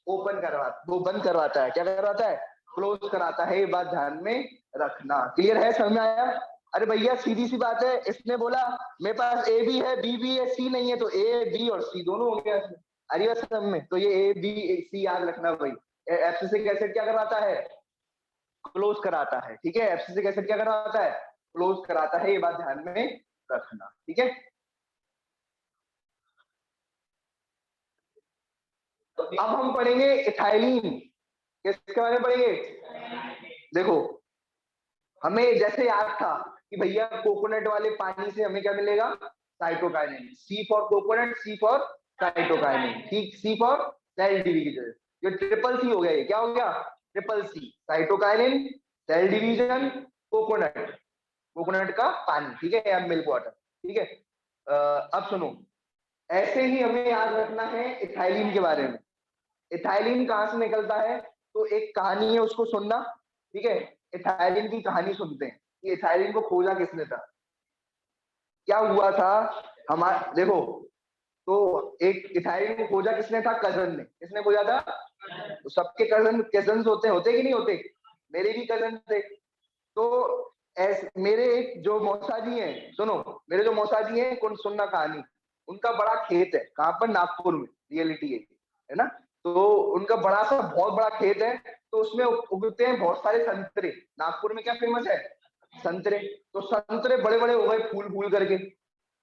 ओपन करवाता, वो बंद करवाता है, क्या करवाता है, क्लोज कराता है। ये बात ध्यान में रखना। क्लियर है, समझ में आया। अरे भैया सीधी सी बात है, इसने बोला मेरे पास ए बी है, बी भी है, सी नहीं है, तो ए बी और सी दोनों हो गया इसमें। अरिवसम में तो ये ए बी सी याद रखना भाई। एब्सिसिक एसिड क्या कराता है, क्लोज कराता है। ठीक है, एब्सिसिक एसिड क्या कराता है, क्लोज कराता है, ये बात ध्यान में रखना। ठीक है, तो अब हम पढ़ेंगे इथाइलिन। किसके बारे में पढ़ेंगे, देखो हमें जैसे याद था कि भैया कोकोनट वाले पानी से हमें क्या मिलेगा, cytokinin. C for coconut, C for cytokinin. ठीक, सी फॉर सेल डिवीजन। ये ट्रिपल सी हो गया, ये क्या हो गया, triple C, cytokinin, cell division, coconut, coconut का पानी। ठीक है, या मिल्क वाटर। ठीक है, अब सुनो, ऐसे ही हमें याद रखना है इथाइलिन के बारे में। इथाइलिन कहाँ से निकलता है, तो एक कहानी है, उसको सुनना। ठीक है, इथाइलिन की कहानी सुनते हैं कि इथाइलिन को खोजा किसने था, क्या हुआ था। हमारा देखो, तो एक इथाइलिन को खोजा किसने था, कजन ने। किसने खोजा था, तो सबके कजन कजन होते कि नहीं होते, मेरे भी कजन थे। तो ऐसे मेरे एक जो मौसा जी हैं, सुनो, मेरे जो मौसा जी हैं, कौन सुनना कहानी, उनका बड़ा खेत है, कहाँ पर, नागपुर में, रियलिटी है ना। तो उनका बड़ा सा बहुत बड़ा खेत है, तो उसमें उगते हैं बहुत सारे संतरे। नागपुर में क्या फेमस है, संतरे। तो संतरे बड़े बड़े हो गए फूल फूल करके।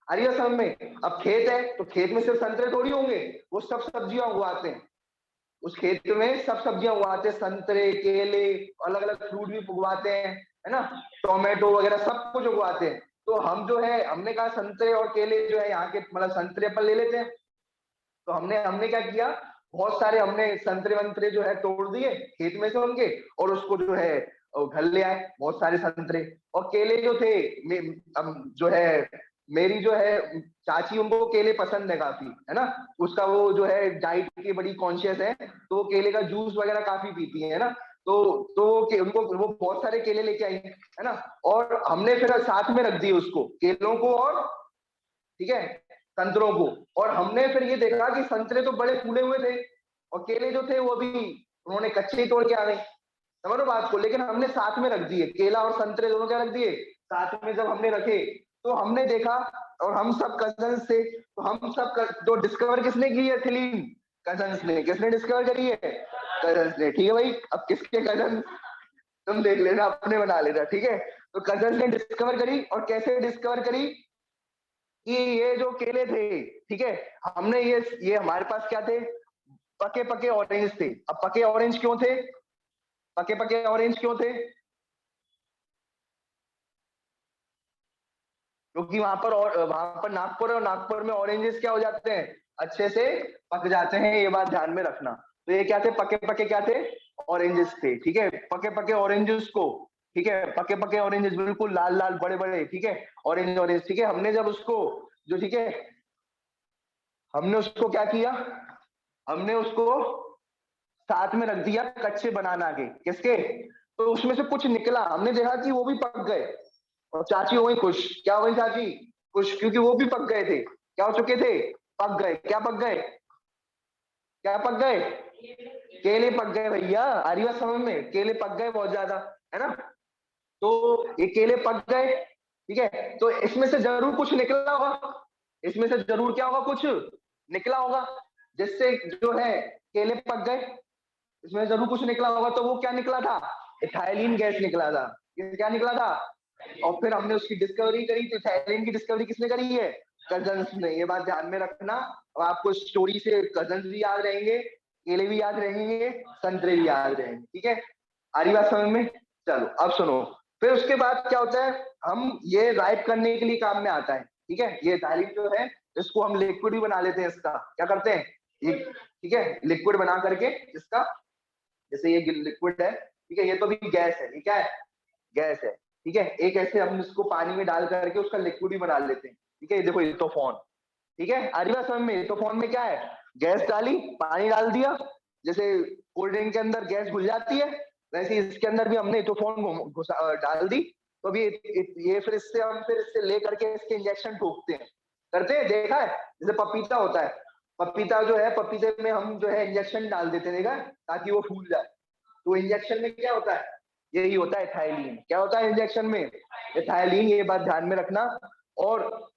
अरे असम में अब खेत है, तो खेत में सिर्फ संतरे थोड़ी होंगे, वो सब सब्जियां उगाते हैं। उस खेत में सब सब्जियां उगाते हैं, संतरे, केले, अलग अलग फ्रूट भी उगवाते हैं, है ना, टोमेटो वगैरह सब कुछ उगवाते हैं। तो हम जो है, हमने कहा संतरे और केले जो है यहाँ के, मतलब संतरे अपन ले लेते हैं। तो हमने हमने क्या किया, बहुत सारे हमने संतरे वंतरे जो है तोड़ दिए खेत में से उनके, और उसको जो है घर ले आए बहुत सारे संतरे। और केले जो थे, जो है मेरी जो है चाची, उनको केले पसंद है काफी, है ना, उसका वो जो है डाइट की बड़ी कॉन्शियस है, तो वो केले का जूस वगैरह काफी पीती है ना। तो उनको वो बहुत सारे केले लेके आई, है ना, और हमने फिर साथ में रख दिए उसको, केलों को और, ठीक है, संतरों को। और हमने फिर ये देखा कि संतरे तो बड़े फूले हुए थे, और केले जो थे वो भी उन्होंने कच्चे ही तोड़ के आ गए, समझ लो बात को। लेकिन हमने साथ में रख दिए, केला और संतरे दोनों क्या रख दिए साथ में, जब हमने रखे तो हमने देखा, और हम सब कजन्स थे, तो हम सब जो डिस्कवर किसने की है एथिलीन, कजन्स ने। किसने डिस्कवर करी है, कजन्स ने। ठीक है भाई, अब किसके कजन, तुम देख लेना, अपने बना लेना। ठीक है, तो कजन्स ने डिस्कवर करी, और कैसे डिस्कवर करी कि ये जो केले थे, ठीक है, हमने ये हमारे पास क्या थे, पके पके ऑरेंज थे। अब पके ऑरेंज क्यों थे, पके पके ऑरेंज क्यों थे, क्योंकि वहां पर नागपुर, और नागपुर में ऑरेंजेस क्या हो जाते हैं, अच्छे से पक जाते हैं, ये बात ध्यान में रखना। तो ये क्या थे, पके पके क्या थे, ऑरेंजेस थे। ठीक है, पके पके ऑरेंजेस को, ठीक है, पके पके ऑरेंजेस बिल्कुल लाल लाल बड़े बड़े, ठीक है, ऑरेंज ऑरेंज। ठीक है, हमने जब उसको जो, ठीक है, हमने उसको क्या किया, हमने उसको साथ में रख दिया कच्चे बनाना के, किसके, तो उसमें से कुछ निकला, हमने देखा कि वो भी पक गए, और चाची हो गई खुश। क्या हो गई चाची, खुश, क्योंकि वो भी पक गए थे। क्या हो चुके थे, पक गए। क्या पक गए, क्या पक गए, केले पक गए भैया, आ रही बात समझ में, केले पक गए बहुत ज्यादा, है ना। तो ये केले पक गए, ठीक है, तो इसमें से जरूर कुछ निकला होगा, इसमें से जरूर क्या होगा, कुछ निकला होगा, जिससे जो है केले पक गए, इसमें जरूर कुछ निकला होगा। तो वो क्या निकला था, इथाइलिन गैस निकला था। ये क्या निकला था, और फिर हमने उसकी डिस्कवरी करी। तो इथाइलिन की डिस्कवरी किसने करी है, कजन्स ने। ये बात ध्यान में रखना, और आपको स्टोरी से कजन्स भी याद रहेंगे, केले भी याद रहेंगे, संतरे भी याद रहेंगे। ठीक है, आ रही बात समझ में? चलो अब सुनो, फिर उसके बाद क्या होता है, हम ये राइप करने के लिए काम में आता है। ठीक है, ये इथाइलिन जो है इसको हम लिक्विड भी बना लेते हैं। इसका क्या करते हैं, ये ठीक है लिक्विड बना करके इसका, जैसे ये लिक्विड है, ठीक है, ये तो भी गैस है, ये क्या है, गैस है। ठीक है, एक ऐसे हम इसको पानी में डाल करके उसका लिक्विड भी बना लेते हैं। ठीक है, ये देखो इथोफॉन। ठीक है, आ रही बात समझ में? इथोफॉन में क्या है, गैस डाली, पानी डाल दिया, जैसे कोल्ड ड्रिंक के अंदर गैस घुल जाती है, वैसे इसके अंदर भी हमने इथोफॉन डाल दी। तो अभी ये फिर इससे हम फिर इससे ले करके इसके इंजेक्शन ठोकते हैं, करते हैं, देखा है, जैसे पपीता होता है, पपीता जो है, पपीते में हम जो है इंजेक्शन डाल देते हैं, देखा है? ताकि वो फूल जाए। तो इंजेक्शन में क्या होता है, यही होता है इथाइलिन। क्या होता है इंजेक्शन में, इथाइलिन, ये बात ध्यान में रखना। और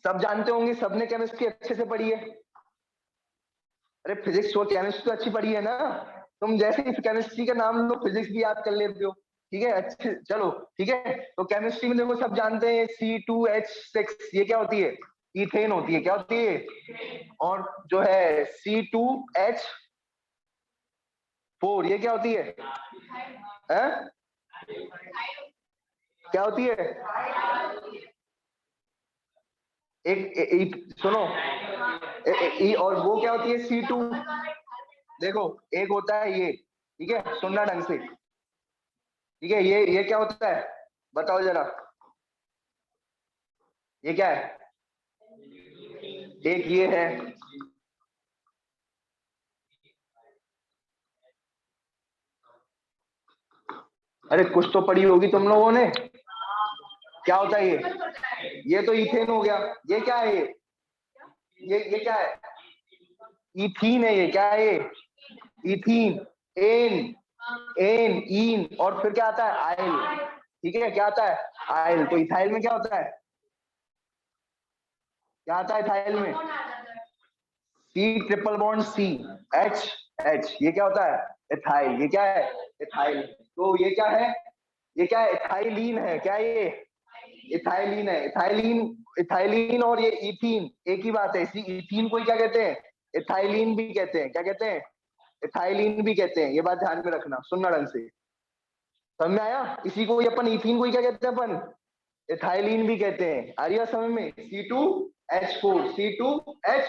सब जानते होंगे, सबने केमिस्ट्री अच्छे से पढ़ी है। अरे फिजिक्स और केमिस्ट्री तो अच्छी पढ़ी है ना, तुम जैसे ही केमिस्ट्री का नाम लो फिजिक्स भी याद कर लेते हो। ठीक है, अच्छे, चलो ठीक है। तो केमिस्ट्री में देखो सब जानते हैं C2H6, ये क्या होती है, इथेन होती है। क्या होती है, और जो है C2H4, ये क्या होती है, क्या होती है, एक सुनो, और वो क्या होती है C2, देखो एक होता है ये, ठीक है, सुनना ढंग से। ठीक है, ये क्या होता है, बताओ जरा, ये क्या है, एक ये है, अरे कुछ तो पढ़ी होगी तुम लोगों ने, क्या होता है ये तो इथेन हो गया। ये क्या है, ये क्या है, इथीन है, ये क्या है, ये इथीन, एन, इन, और फिर क्या आता है, आयल। ठीक है, क्या आता है, आयल। तो इथाइल में क्या होता है, क्या आता है इथाइल में, C triple bond C, H, ये क्या होता है, इथाइल। ये क्या है, इथाइल। तो ये क्या है, ये क्या है, इथाइलीन है। क्या ये, इथाइलीन है। इथाइलीन, इथाइलीन और ये इथीन एक ही बात है। इसी इथीन को ही क्या कहते हैं, इथाइलीन भी कहते हैं। क्या कहते हैं, इथाइलीन भी कहते हैं। ये बात ध्यान में रखना, सुनना ढंग से, समझ में आया? इसी को ही अपन इथीन को ही क्या कहते हैं, अपन इथाइलीन भी कहते हैं। आ रही है समझ में? C2H4, C2H,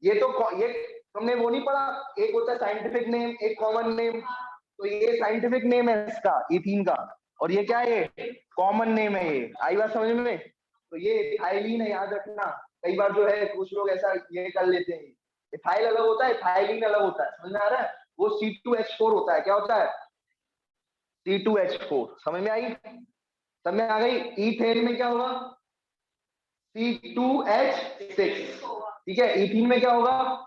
ये तो ये तुमने वो नहीं पढ़ा, एक होता है साइंटिफिक नेम, एक कॉमन नेम। तो ये साइंटिफिक नेम है इसका, इथीन का, और ये क्या है, ये कॉमन नेम है। ये आई बात समझ में? तो ये इथाइलीन है, याद रखना। कई बार जो है कुछ लोग ऐसा ये कर लेते हैं, इथाइल अलग होता है, इथाइलीन अलग होता है, समझ में आ रहा है? वो C2H4 होता है। क्या होता है, C2H4। समझ में आई, समझ में आ गई? इथेन में क्या होगा, C2H6। ठीक है, इथीन में क्या होगा,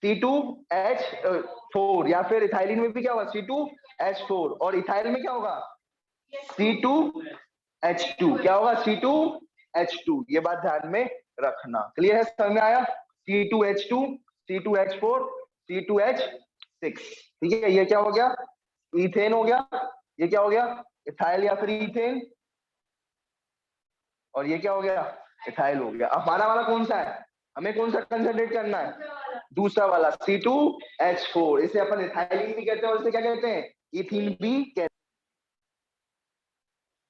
C2H4, या फिर इथाइलिन में भी क्या होगा, C2H4, और इथाइल में क्या होगा, C2H2। क्या होगा, C2H2। ये बात ध्यान में रखना। क्लियर है, समझ में आया? C2H2, C2H4, C2H6। ठीक है, ये क्या हो गया, इथेन हो गया। ये क्या हो गया, इथाइल या फिर इथेन। और ये क्या हो गया, इथाइल हो गया। अब हमारा वाला कौन सा है, हमें कौन सा कंसंट्रेट करना है, दूसरा वाला C2H4। इसे अपन इथाइलिन भी कहते हैं, और इसे क्या कहते हैं, इथीन भी कहते हैं।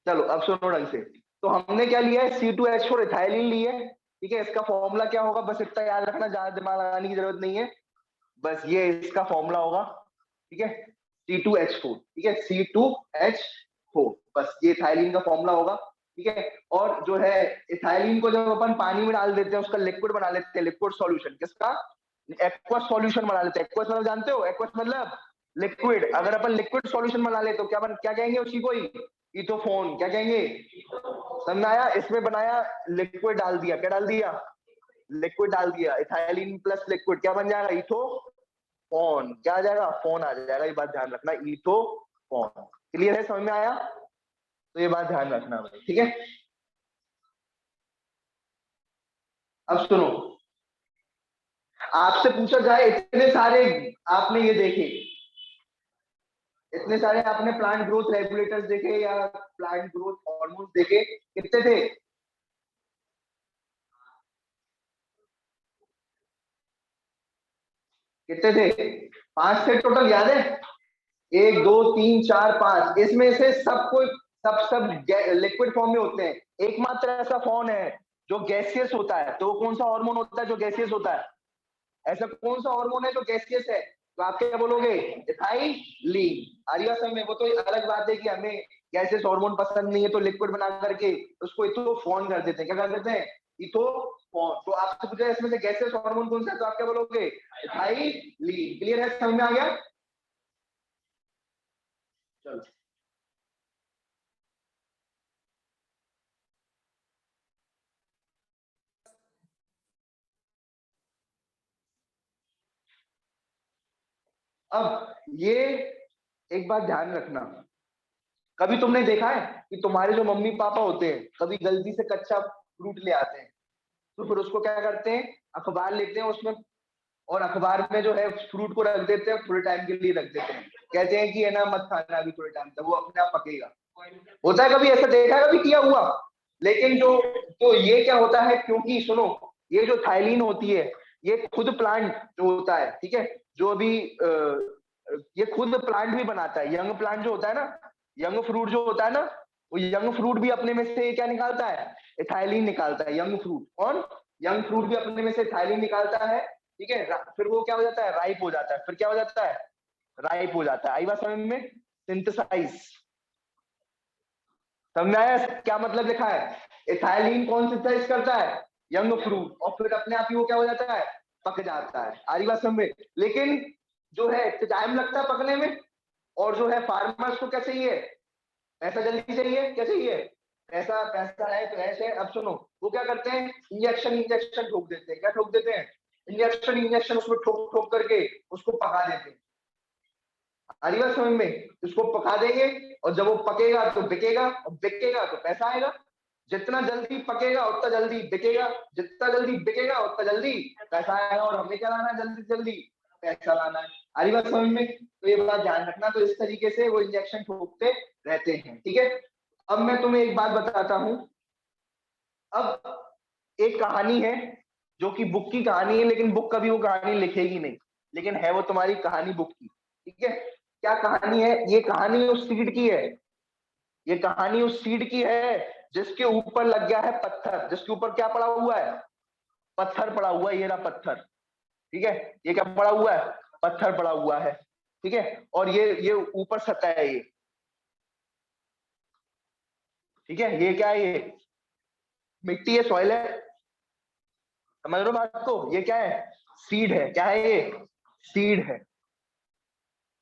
चलो अब सुनो ढंग से। तो हमने क्या लिया है, C2H4 इथाइलिन ली है। ठीक है, इसका फॉर्मूला क्या होगा, बस इतना याद रखना, ज्यादा दिमाग लगाने की जरूरत नहीं है, बस ये इसका फॉर्मूला होगा। ठीक है, C2H4, ठीक है, C2H4, बस ये इथाइलिन का फॉर्मूला होगा। ठीक है, और जो है इथाइलिन को जब अपन पानी में डाल देते हैं, उसका लिक्विड बना लेते हैं, लिक्विड सॉल्यूशन, किसका, एक्वस सॉल्यूशन बना लेते हैं। एक्वस मतलब जानते हो, एक्वस मतलब लिक्विड। अगर अपन लिक्विड सॉल्यूशन बना ले तो क्या कहेंगे उसी को ही, इथोफोन। क्या कहेंगे, समझ आया? इसमें बनाया, लिक्विड डाल दिया, क्या डाल दिया, लिक्विड डाल दिया, इथाइलिन प्लस लिक्विड क्या बन जाएगा, इथोफोन। क्या आ जाएगा, फोन आ जाएगा। ये बात ध्यान रखना, इथोफोन। क्लियर है, समझ में आया? तो ये बात ध्यान रखना भाई, ठीक है। अब सुनो, आपसे पूछा जाए, इतने सारे आपने ये देखे, इतने सारे आपने प्लांट ग्रोथ रेगुलेटर्स देखे या प्लांट ग्रोथ हार्मोन्स देखे, कितने थे, कितने थे? 5 थे टोटल, याद है? 1 2 3 4 5, इसमें से सबको सब लिक्विड फॉर्म में होते हैं। एकमात्र ऐसा फॉर्म है जो गैसियस होता है, तो कौन सा हार्मोन होता है जो गैसियस होता है? ऐसा कौन सा हार्मोन है जो गैसियस है? तो आप क्या बोलोगे? इथाइलीन। आर्या समय में वो तो अलग बात है कि हमें गैसियस हार्मोन पसंद नहीं है तो लिक्विड बना करके उसको इथोफॉर्म कर देते हैं। क्या कर देते हैं? इथोफॉर्म। तो आपसे पूछा इसमें से गैसियस हार्मोन कौन सा है, तो आप क्या बोलोगे? इथाइलीन। क्लियर है? समझ में आ गया? चलो, अब ये एक बात ध्यान रखना, कभी तुमने देखा है कि तुम्हारे जो मम्मी पापा होते हैं कभी गलती से कच्चा फ्रूट ले आते हैं, तो फिर उसको क्या करते हैं? अखबार लेते हैं उसमें, और अखबार में जो है फ्रूट को रख देते हैं, थोड़े टाइम के लिए रख देते हैं, कहते हैं कि है ना मत खाना अभी थोड़े टाइम तक, वो अपने आप पकेगा। होता है? कभी ऐसा देखा है? कभी किया हुआ? लेकिन जो, तो ये क्या होता है, क्योंकि सुनो, ये जो थाइलीन होती है ये खुद प्लांट जो होता है, ठीक है, जो अभी ये खुद प्लांट भी बनाता है। यंग प्लांट जो होता है ना, यंग फ्रूट जो होता है ना, वो यंग फ्रूट भी अपने में से क्या निकालता है? एथाइलिन निकालता है। यंग फ्रूट, और यंग फ्रूट भी अपने में से एथाइलिन निकालता है, ठीक है। फिर वो क्या हो जाता है? राइप हो जाता है। फिर क्या हो जाता है? राइप हो जाता है। आई बात समझ में? सिंथेसाइज। समझ में आया क्या मतलब लिखा है? एथाइलिन कौन सिंथेसाइज करता है? यंग फ्रूट, और फिर अपने आप ही वो क्या हो जाता है? पक जाता है। आ रही बात समझ में? लेकिन जो है टाइम लगता है पकने में, और जो है फार्मर्स को क्या चाहिए? पैसा जल्दी चाहिए। क्या चाहिए? पैसा। पैसा है तो ऐसे। अब सुनो, वो क्या करते हैं? इंजेक्शन इंजेक्शन ठोक देते हैं। क्या ठोक देते हैं? इंजेक्शन इंजेक्शन उसमें ठोक ठोक करके उसको पका देते हैं। आ रही बात समझ में? उसको पका देंगे, और जब वो पकेगा तो बिकेगा, और बिकेगा तो पैसा आएगा। जितना जल्दी पकेगा उतना जल्दी बिकेगा, जितना जल्दी बिकेगा उतना जल्दी पैसा आएगा, और हमें क्या लाना है? जल्दी जल्दी पैसा लाना है। आ रही बात समझ में? तो ये बात ध्यान रखना। तो इस तरीके से वो इंजेक्शन ठोकते रहते हैं, ठीक है। अब मैं तुम्हें एक बात बताता हूं। अब एक कहानी है जो कि बुक की कहानी है, लेकिन बुक कभी वो कहानी लिखेगी नहीं, लेकिन है वो तुम्हारी कहानी बुक की, ठीक है। क्या कहानी है? ये कहानी उस सीड की है। ये कहानी उस सीड की है जिसके ऊपर लग गया है पत्थर। जिसके ऊपर क्या पड़ा हुआ है? पत्थर पड़ा हुआ है। ये रहा पत्थर, ठीक है। ये क्या पड़ा हुआ है? पत्थर पड़ा हुआ है, ठीक है। और ये ऊपर सतह है ये, ठीक है। ये क्या है? ये मिट्टी है, सॉइल है। समझ रहे हो बात को? ये क्या है? सीड है। क्या है ये? सीड है।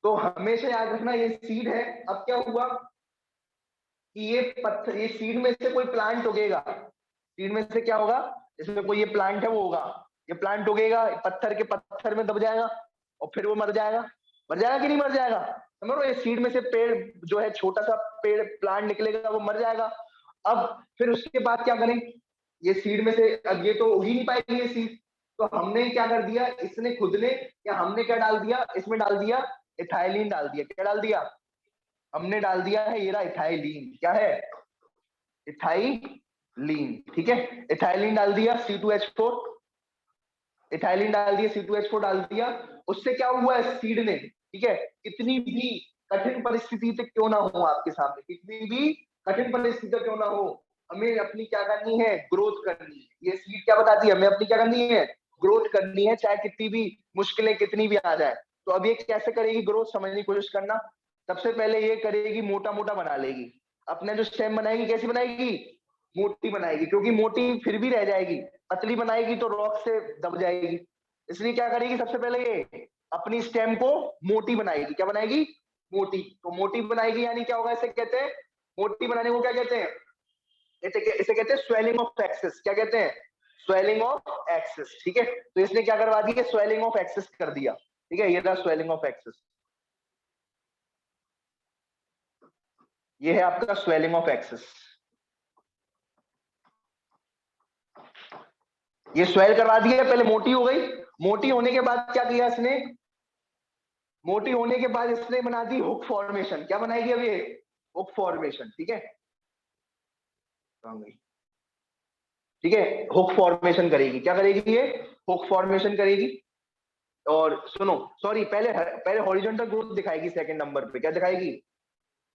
तो हमेशा याद रखना ये सीड है। अब क्या हुआ कि ये पत्थर, ये सीड में से कोई प्लांट उगेगा। सीड में से क्या होगा? इसमें कोई ये प्लांट है वो होगा। ये प्लांट उगेगा, पत्थर के पत्थर में दब जाएगा, और फिर वो मर जाएगा। मर जाएगा कि नहीं मर जाएगा? समझ रहे हो? ये सीड में से पेड़ जो है, छोटा सा पेड़ प्लांट निकलेगा, वो मर जाएगा। अब फिर उसके बाद क्या करें? ये सीड में से अब ये तो उग ही नहीं पाएगी ये सीड। तो हमने क्या कर दिया, इसने खुद ने, या हमने क्या डाल दिया इसमें? डाल दिया इथाइलिन डाल दिया। क्या डाल दिया? हमने डाल दिया है ये रहा इथाइलिन। क्या है? इथाइलिन, ठीक है। इथाइलिन डाल दिया, C2H4। इथाइलिन डाल दिया, C2H4 डाल दिया। उससे क्या हुआ है? सीड ने, ठीक है, कितनी भी कठिन परिस्थिति से क्यों ना हो आपके सामने, कितनी भी कठिन परिस्थिति क्यों ना हो, हमें अपनी क्या करनी है? ग्रोथ करनी है। ये सीड क्या बताती है? हमें अपनी क्या करनी है? ग्रोथ करनी है, चाहे कितनी भी मुश्किलें कितनी भी आ जाए। तो अब ये कैसे करेगी ग्रोथ, समझने की कोशिश करना। सबसे पहले ये करेगी, मोटा मोटा बना लेगी। अपने जो स्टेम बनाएगी, कैसी बनाएगी? मोटी बनाएगी, क्योंकि मोटी फिर भी रह जाएगी, पतली बनाएगी तो रॉक से दब जाएगी। इसलिए क्या करेगी? सबसे पहले ये अपनी स्टेम को मोटी बनाएगी। क्या बनाएगी? मोटी। तो मोटी बनाएगी यानी क्या होगा? इसे कहते हैं, मोटी बनाने को क्या कहते हैं? इसे कहते हैं स्वेलिंग ऑफ एक्सिस। क्या कहते हैं? स्वेलिंग ऑफ एक्सिस, ठीक है। तो इसने क्या करवा दी? स्वेलिंग ऑफ एक्सिस कर दिया, ठीक है। ये रहा स्वेलिंग ऑफ एक्सिस। ये है आपका स्वेलिंग ऑफ एक्सिस। ये स्वेल करवा दिया, पहले मोटी हो गई। मोटी होने के बाद क्या किया इसने? मोटी होने के बाद इसने बना दी हुक फॉर्मेशन। क्या बनाएगी अब ये? हुक फॉर्मेशन, ठीक है। ठीक है, हुक फॉर्मेशन करेगी। क्या करेगी ये? हुक फॉर्मेशन करेगी। और सुनो सॉरी, पहले हॉरिजॉन्टल ग्रोथ दिखाएगी सेकंड नंबर पे। क्या दिखाएगी?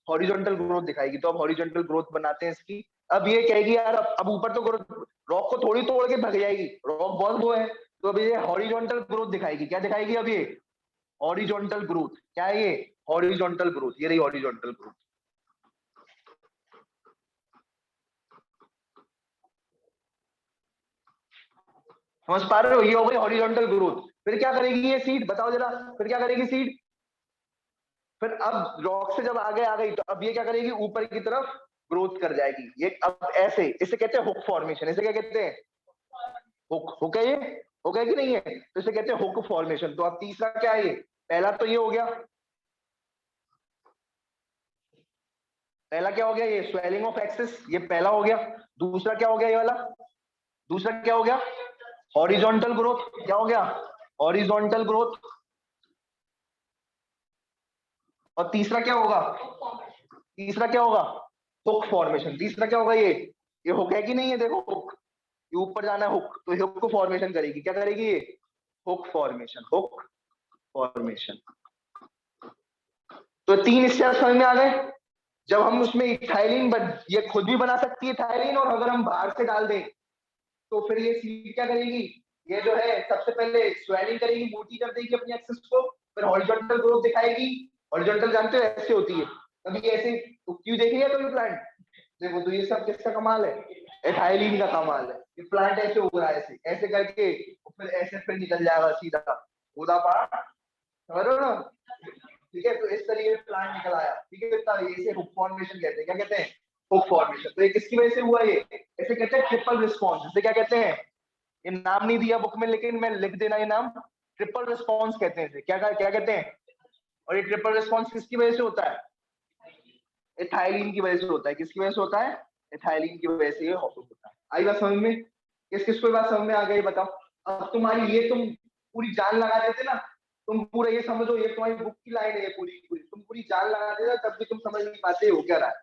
हॉरिजॉन्टल ग्रोथ दिखाएगी। तो अब हॉरिजॉन्टल ग्रोथ बनाते हैं इसकी। अब ये कहेगी यार अब ऊपर तो रॉक को थोड़ी तोड़ के भाग जाएगी, रॉक बहुत वो है। तो अब ये हॉरिजॉन्टल ग्रोथ दिखाएगी। क्या दिखाएगी? अब ये हॉरिजॉन्टल ग्रोथ। क्या है ये? Horizontal growth. ये रही हॉरिजॉन्टल ग्रोथ। समझ पा रहे हो? ये हो गई हॉरिजॉन्टल ग्रोथ। फिर क्या करेगी ये सीड? बताओ जरा, फिर क्या करेगी सीड? फिर अब रॉक से जब आगे आ गई तो अब ये क्या करेगी? ऊपर की तरफ ग्रोथ कर जाएगी। ये अब ऐसे, इसे कहते हैं हुक फॉर्मेशन। इसे क्या कहते हैं? हुक। हुक है ये? हुक है कि नहीं है? तो इसे कहते हैं हुक फॉर्मेशन। तो अब तीसरा क्या है ये? पहला तो ये हो गया, पहला क्या हो गया? ये स्वेलिंग ऑफ एक्सिस, ये पहला हो गया। दूसरा क्या हो गया? ये वाला दूसरा क्या हो गया? Horizontal growth. क्या हो गया? Horizontal growth. और तीसरा क्या होगा? तीसरा क्या होगा? Hook formation. तीसरा क्या होगा? ये हुक है कि नहीं है? देखो हुक, ये ऊपर जाना है हुक, तो हुक को फॉर्मेशन करेगी। क्या करेगी ये? Hook formation. Hook formation. तो तीन स्टेप समझ में आ गए। जब हम उसमें इथाइलिन ये खुद भी बना सकती है इथाइलिन, और अगर हम बाहर से डाल दें तो फिर ये सीड क्या करेगी? ये जो है सबसे पहले स्वेलिंग करेगी, मोटी कर देगी अपनी एक्सिस को, फिर हॉरिजॉन्टल ग्रोथ दिखाएगी। हॉरिजॉन्टल जानते हो ऐसे होती है, कभी ऐसे तो क्यों देखी है कभी प्लांट? देखो तो ये सब किसका कमाल है? एथाइलिन का कमाल है। ये प्लांट ऐसे उग रहा है, ऐसे ऐसे करके, फिर ऐसे फिर निकल जाएगा सीधा उदा पार। समझ रहे हो ना? ठीक है, तो इस तरीके से प्लांट निकल आया। ठीक है, तो इसे हुक फॉर्मेशन कहते हैं। क्या कहते हैं? Hook formation. तो ये किसकी वजह से हुआ? ये इसे कहते हैं ट्रिपल रिस्पॉन्स। इसे क्या कहते हैं? ये नाम नहीं दिया बुक में, लेकिन मैं लिख देना ये नाम। ट्रिपल रिस्पॉन्स कहते हैं इसे। क्या क्या कहते हैं? और ये ट्रिपल रिस्पॉन्स किसकी वजह से होता है? एथाइलिन की वजह से होता है। किसकी वजह से होता है? एथाइलिन की वजह से ये होता है। आई बात समझ में? किस किस को बात समझ में आ गई बताओ? अब तुम्हारी ये तुम पूरी जान लगा देते ना, तुम पूरा ये समझो, ये तुम्हारी बुक की लाइन है, ये पूरी पूरी तुम पूरी जान लगा देना, तब भी तुम समझ नहीं पाते हो क्या रहा है।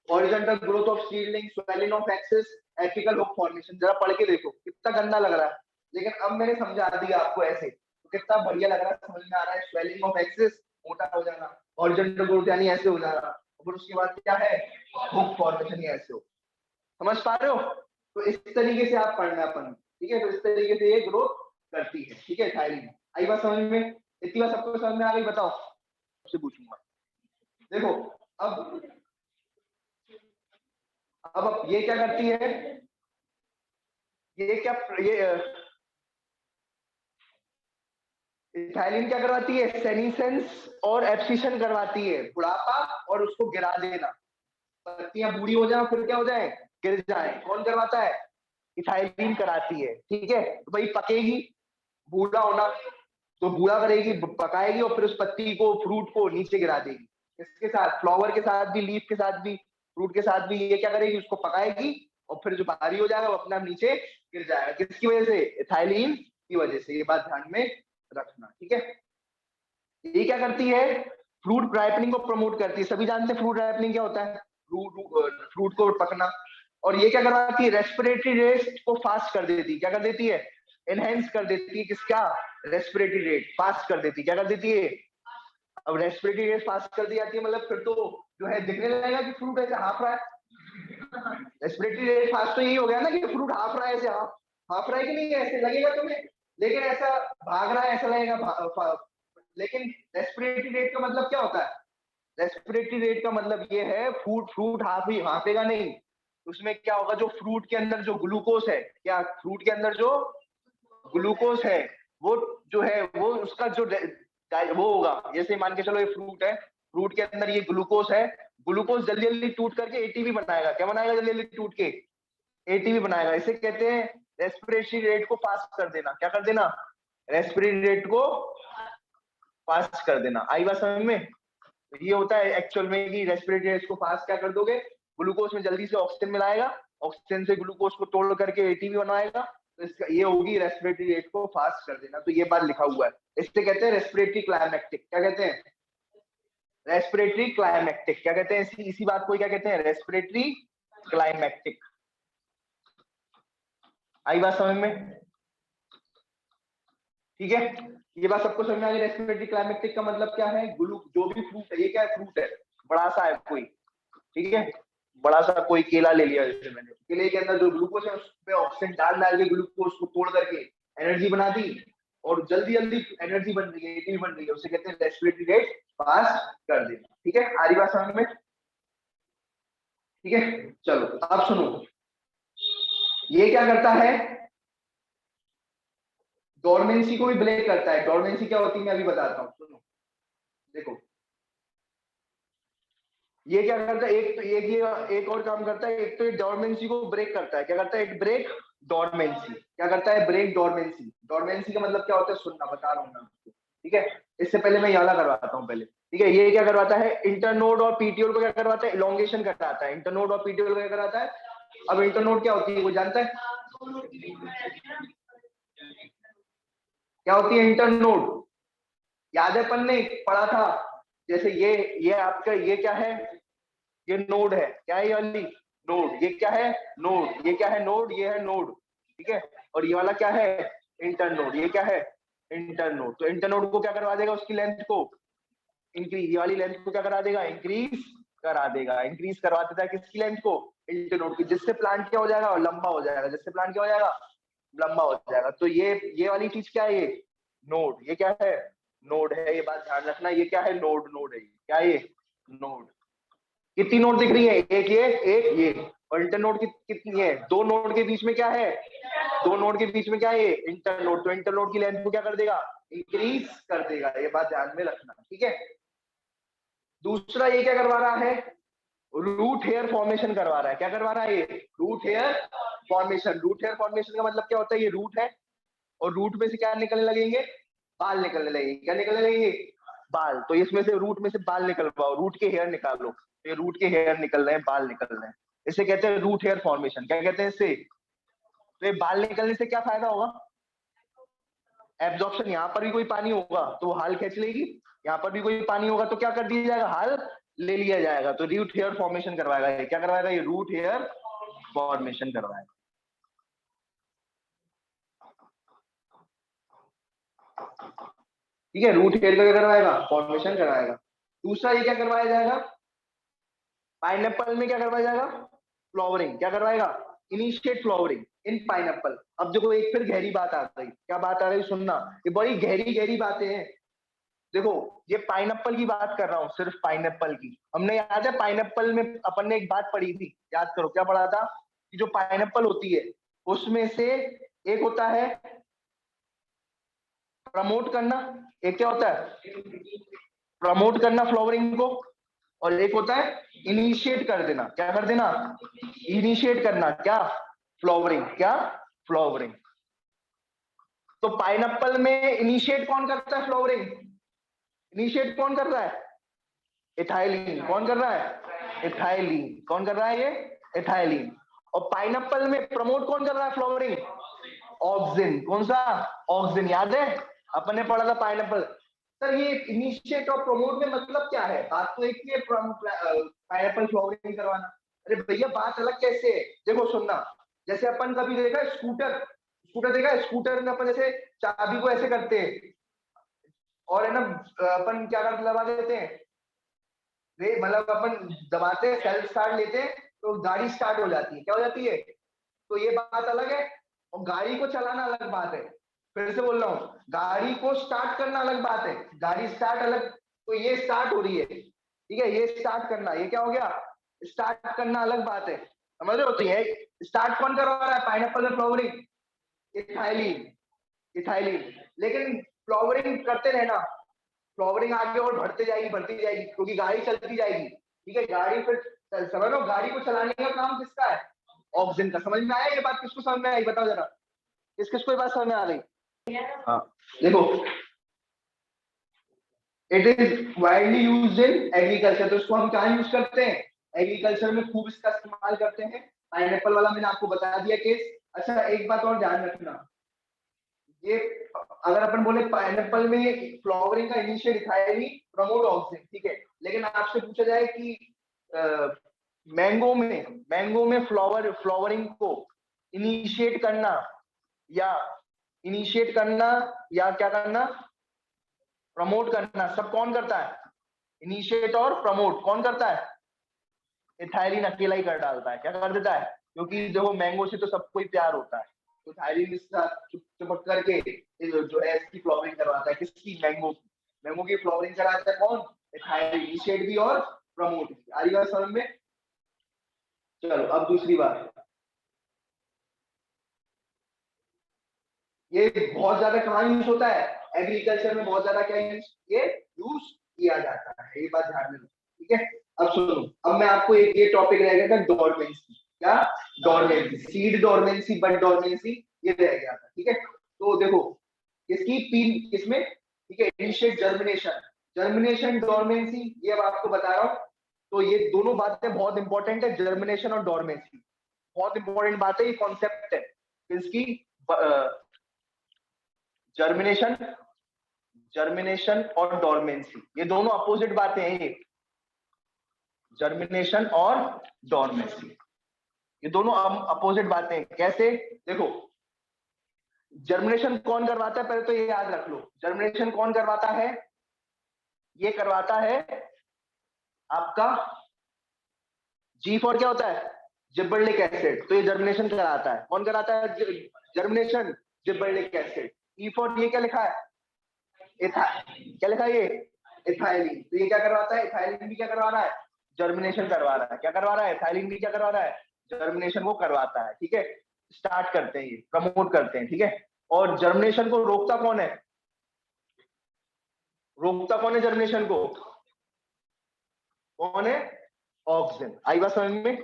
Horizontal growth of seedling, swelling of axis, apical hook formation. जरा पढ़ के देखो, कितना गंदा लग रहा है, लेकिन अब मैंने समझा दिया आपको ऐसे, तो कितना बढ़िया लग रहा है, समझ में आ रहा है। स्वेलिंग ऑफ एक्सिस, मोटा हो जाना। हॉरिजॉन्टल ग्रोथ यानी ऐसे हो जाना। और उसके बाद क्या है? हुक फॉर्मेशन, ये ऐसे हो। समझ पा रहे हो? तो इस तरीके से आप पढ़ना अपन। ठीक है, तो इस तरीके से ये ग्रोथ करती है। ठीक है, थायराइड। आई बात समझ में? इतनी बात सबको समझ में आ गई? बताओ, आपसे पूछूंगा। देखो अब ये क्या करती है? ये क्या ये इथाइलिन क्या करवाती है? सेनीसेंस और एब्सिशन करवाती है, बुढ़ापा और उसको गिरा देना। पत्तियां बूढ़ी हो जाए फिर क्या हो जाए? गिर जाए। कौन करवाता है? इथाइलिन कराती है। ठीक है, तो भाई पकेगी, बूढ़ा होना, तो बूढ़ा करेगी, पकाएगी, और फिर उस पत्ती को, फ्रूट को नीचे गिरा देगी। इसके साथ, फ्लावर के साथ भी, लीफ के साथ भी, फ्रूट के साथ भी, ये क्या करेगी? उसको पकाएगी, और फिर जो भारी हो जाएगा वो अपना नीचे गिर जाएगा। किसकी वजह से? इथाइलिन की वजह से। ये बात ध्यान में रखना। ठीक है, ये क्या करती है? फ्रूट राइपनिंग को प्रमोट करती है। सभी जानते हैं फ्रूट राइपनिंग क्या होता है, फ्रूट को पकना। और ये क्या करवाती है? रेस्पिरेटरी रेट को फास्ट कर देती है। क्या कर देती है? एनहेंस कर देती है। किसका? रेस्पिरेटरी रेट फास्ट कर देती है। क्या कर देती है? अब रेस्पिरेटरी रेट फास्ट कर दी जाती है, मतलब फिर तो जो है दिखने लगेगा कि फ्रूट ऐसे हाफ रहा है। रेस्पिरेटरी रेट फास्ट तो यही हो गया ना कि फ्रूट हाफ रहा है, ऐसे हाफ हाफ रहा है कि नहीं, ऐसे लगेगा तुम्हें। लेकिन ऐसा भाग रहा है ऐसा लगेगा। लेकिन रेस्पिरेटरी रेट का मतलब क्या होता है? रेस्पिरेटरी रेट का मतलब ये है, फ्रूट फ्रूट हाफेगा नहीं। उसमें क्या होगा? जो फ्रूट के अंदर जो ग्लूकोज है, क्या फ्रूट के अंदर जो ग्लूकोज है, वो जो है वो उसका जो वो होगा। जैसे मान के चलो ये फ्रूट है, फ्रूट के अंदर ये ग्लूकोज है, ग्लूकोज जल्दी जल्दी टूट करके एटीपी बनाएगा। क्या बनाएगा? जल्दी जल्दी टूट के एटीपी बनाएगा। इसे कहते हैं रेस्पिरेटरी रेट को फास्ट कर देना। क्या कर देना? रेस्पिरेटरी रेट को फास्ट कर देना। आई बात समझ में? ये होता है एक्चुअल में कि रेस्पिरेटरी रेट को फास्ट क्या कर दोगे? ग्लूकोज में जल्दी से ऑक्सीजन मिलाएगा, ऑक्सीजन से ग्लूकोज को तोड़ करके एटीपी बनाएगा। तो इसका ये होगी रेस्पिरेटरी रेट को फास्ट कर देना। तो ये बात लिखा हुआ है। इससे कहते हैं रेस्पिरेटरी क्लाइमेक्टिक। क्या कहते हैं? Respiratory climactic. क्या कहते हैं? इसी बात को क्या कहते हैं? Respiratory climactic. आई बात समझ में? ठीक है, ये बात सबको समझ में आ गई। रेस्पिरेटरी क्लाइमेक्टिक का मतलब क्या है? जो भी फ्रूट है, ये क्या है? फ्रूट है, बड़ा सा है कोई, ठीक है, बड़ा सा कोई केला ले लिया जैसे मैंने, केले के अंदर जो ग्लूकोज है उसमें ऑक्सीजन डाल डाल के ग्लूकोज को तोड़ करके एनर्जी बना दी, और जल्दी जल्दी एनर्जी बन रही है, एटीपी बन रही है, उसे कहते हैं रेस्पिरेटरी रेट फास्ट कर देना। ठीक है, आ रही बात समझ में? ठीक है, चलो अब सुनो, ये क्या करता है? डोरमेंसी को भी ब्रेक करता है। डोरमेंसी क्या होती है मैं अभी बताता हूँ, सुनो देखो, ये क्या करता है? एक तो ये एक और काम करता है, एक तो ये डोरमेंसी को ब्रेक करता है। क्या करता है? एक ब्रेक डोरमेंसी। क्या करता है? Break dormancy. डोरमेंसी का मतलब क्या होता है? सुनना, बता रहा हूँ मैं आपको, ठीक है। इससे पहले मैं याद करवाता हूँ पहले, ठीक है। ये क्या करवाता है? इंटरनोड और पीटीओल को क्या करवाता है? इलोंगेशन कराता है। इंटरनोड और पीटीओल को क्या कराता है? अब इंटरनोड क्या होती है वो जानता है? क्या होती है इंटरनोड? याद है अपन ने पढ़ा था, जैसे ये आपका ये क्या है? ये नोड है, क्या है ये वाली? नोड। ये क्या है? नोड। ये क्या है? नोड। ये है नोड, ठीक है। और ये वाला क्या है? इंटरनोड। ये क्या है? इंटरनोड। तो इंटरनोड को क्या करवा देगा? उसकी लेंथ को इंक्रीज, ये वाली लेंथ को क्या करा देगा? इंक्रीज करा देगा। इंक्रीज करवा देता है किसकी लेंथ को? इंटरनोड की, जिससे प्लांट क्या हो जाएगा? और लंबा हो जाएगा। जिससे प्लांट क्या हो जाएगा? लंबा हो जाएगा। तो ये वाली चीज क्या है? ये नोड। ये क्या है? नोड है। ये बात ध्यान रखना, ये क्या है? नोड। नोड है क्या? ये नोड। कितनी नोड दिख रही है? एक ये, एक ये। और इंटरनोड कितनी है? दो नोड के बीच में क्या है? दो नोड के बीच में क्या है? इंटरनोड। तो इंटरनोड की लेंथ को क्या कर देगा? इंक्रीज कर देगा। ये बात ध्यान में रखना, ठीक है। दूसरा ये क्या करवा रहा है? रूट हेयर फॉर्मेशन करवा रहा है। क्या करवा रहा है? ये root hair formation. Root hair formation का मतलब क्या होता है? ये रूट है, और रूट में से क्या निकलने लगेंगे? बाल निकलने लगेंगे। क्या निकलने लगेंगे? बाल। तो इसमें से रूट में से बाल निकलवाओ, रूट के हेयर निकालो। ये रूट के हेयर निकल रहे हैं, बाल निकल रहे हैं, इसे कहते हैं रूट हेयर फॉर्मेशन। क्या कहते हैं इसे? तो ये बाल निकलने से क्या फायदा होगा? एब्जॉर्प्शन। यहाँ पर भी कोई पानी होगा तो वो हाल खींच लेगी, यहाँ पर भी कोई पानी होगा तो क्या कर दिया जाएगा? हाल ले लिया जाएगा। तो रूट हेयर फॉर्मेशन करवाएगा। ये क्या करवाएगा? ये रूट हेयर फॉर्मेशन करवाएगा। ठीक है, रूट हेयर का क्या करवाएगा? फॉर्मेशन कराएगा। दूसरा ये क्या करवाया जाएगा? पाइनएप्पल में क्या करवाया जाएगा? फ्लावरिंग। क्या करवाएगा? इनिशिएट फ्लावरिंग इन पाइनएप्पल। अब देखो एक फिर गहरी बात आ गई। क्या बात आ गई? सुनना, ये बड़ी गहरी गहरी बातें हैं। देखो, ये पाइनएप्पल की बात कर रहा हूँ, सिर्फ पाइनएप्पल की। हमने याद है पाइनएप्पल में अपन ने एक बात पढ़ी थी, याद करो क्या पढ़ा था? कि जो पाइनएप्पल होती है उसमें से एक होता है प्रमोट करना। एक क्या होता है? प्रमोट करना फ्लावरिंग को। और एक होता है इनिशिएट कर देना। क्या कर देना? इनिशिएट करना। क्या? फ्लावरिंग। क्या? फ्लावरिंग। तो पाइनएप्पल में इनिशिएट कौन करता है फ्लावरिंग? इनिशिएट कौन कर रहा है? इथाइलिन। कौन कर रहा है? इथाइलिन। कौन कर रहा है? ये इथाइलिन। और पाइनएप्पल में प्रमोट कौन कर रहा है फ्लावरिंग? ऑक्सिन। कौन सा? ऑक्सिन। याद है अपन ने पढ़ा था पाइनएप्पल। सर ये इनिशिएट और प्रमोट में मतलब क्या है? बात तो एक ही है, पाइनएप्पल फ्लावरिंग करवाना। अरे भैया बात अलग कैसे है? देखो सुनना, जैसे अपन कभी देखा है स्कूटर, स्कूटर देखा है? स्कूटर में अपन जैसे चाबी को ऐसे करते हैं, और है ना अपन क्या कर लगा देते हैं, मतलब अपन दबाते हैं, सेल्फ स्टार्ट लेते हैं तो गाड़ी स्टार्ट हो जाती है। क्या हो जाती है? तो ये बात अलग है, और गाड़ी को चलाना अलग बात है। फिर से बोल रहा हूँ, गाड़ी को स्टार्ट करना अलग बात है, गाड़ी स्टार्ट अलग। तो ये स्टार्ट हो रही है, ठीक है, ये स्टार्ट करना, ये क्या हो गया? स्टार्ट करना अलग बात है, समझ रहे हो? तो ये स्टार्ट कौन करवा रहा है पाइनएप्पल में फ्लावरिंग? इथाइलिन। इथाइलिन। लेकिन फ्लावरिंग करते रहना, फ्लावरिंग आगे और बढ़ती जाएगी, क्योंकि गाड़ी चलती जाएगी, ठीक है। गाड़ी फिर समझ लो, गाड़ी को चलाने का काम किसका है? ऑक्सीजन का। समझ में आया ये बात? किसको समझ में आई बताओ जरा, किस किसको ये बात समझ में आ रही? हाँ देखो, it is widely used in agriculture. तो इसको हम कहाँ यूज करते हैं? एग्रीकल्चर में खूब इसका इस्तेमाल करते हैं। पाइनएप्पल वाला मैंने आपको बता दिया केस। अच्छा एक बात और ध्यान रखना, ये अगर अपन बोले पाइनएप्पल में फ्लावरिंग का इनिशिएट इथाइलिन प्रमोट ऑक्सिन, ठीक है। लेकिन आपसे पूछा जाए कि मैंगो में फ्लावरिंग को इनिशिएट करना या इनिशिएट करना या क्या करना, प्रमोट करना, सब कौन करता है? इनिशिएट और प्रमोट कौन करता है? इथाइलिन अकेला ही कर डालता है। क्या कर देता है? क्योंकि देखो मैंगो से तो सबको ही प्यार होता है, तो इथाइलिन इसके साथ चिपक करके जो है इसकी फ्लावरिंग करवाता है। किसकी? मैंगो की। मैंगो की फ्लावरिंग कराता है कौन? इथाइलिन। इनिशिएट भी और प्रमोट भी। आ रही बात समझ में? चलो अब दूसरी बात, ये बहुत ज्यादा कहाँ यूज होता है? एग्रीकल्चर में बहुत ज्यादा क्या यूज किया जाता है, ये बात ध्यान में रखो। ठीक है, अब सुनो, अब मैं आपको एक ये टॉपिक रह गया था डोरमेंसी। क्या? डोरमेंसी, सीड डोरमेंसी, बड डोरमेंसी, ये रह गया था। ठीक है, तो देखो इसकी तीन किस्में। ठीक है, इनिशिएट, जर्मिनेशन, जर्मिनेशन, डोरमेंसी, ये अब आपको बता रहा हूँ। तो ये दोनों बातें बहुत इंपॉर्टेंट है, जर्मिनेशन और डोरमेंसी बहुत इंपॉर्टेंट बात है, ये कॉन्सेप्ट है इसकी। जर्मिनेशन, जर्मिनेशन और डोरमेंसी ये दोनों अपोजिट बातें हैं। ये जर्मिनेशन और डोरमेंसी ये दोनों अपोजिट बातें हैं। कैसे? देखो, जर्मिनेशन कौन करवाता है? पहले तो ये याद रख लो, जर्मिनेशन कौन करवाता है? ये करवाता है आपका जी फॉर क्या होता है? Gibberellic acid. तो ये जर्मिनेशन कराता है। कौन कराता है germination? Gibberellic acid. E for ये क्या लिखा है? क्या लिखा है ये? इथाइलिन। तो ये क्या करवाता है? इथाइलिन भी क्या करवा रहा है? जर्मिनेशन करवा रहा है। क्या करवा रहा है? इथाइलिन भी क्या करवा रहा है? जर्मिनेशन को करवाता है। ठीक है, स्टार्ट करते हैं, ये प्रमोट करते हैं। ठीक है, और जर्मिनेशन को रोकता कौन है? रोकता कौन है जर्मिनेशन को? कौन है? ऑक्सीजन। आई बात समझ में?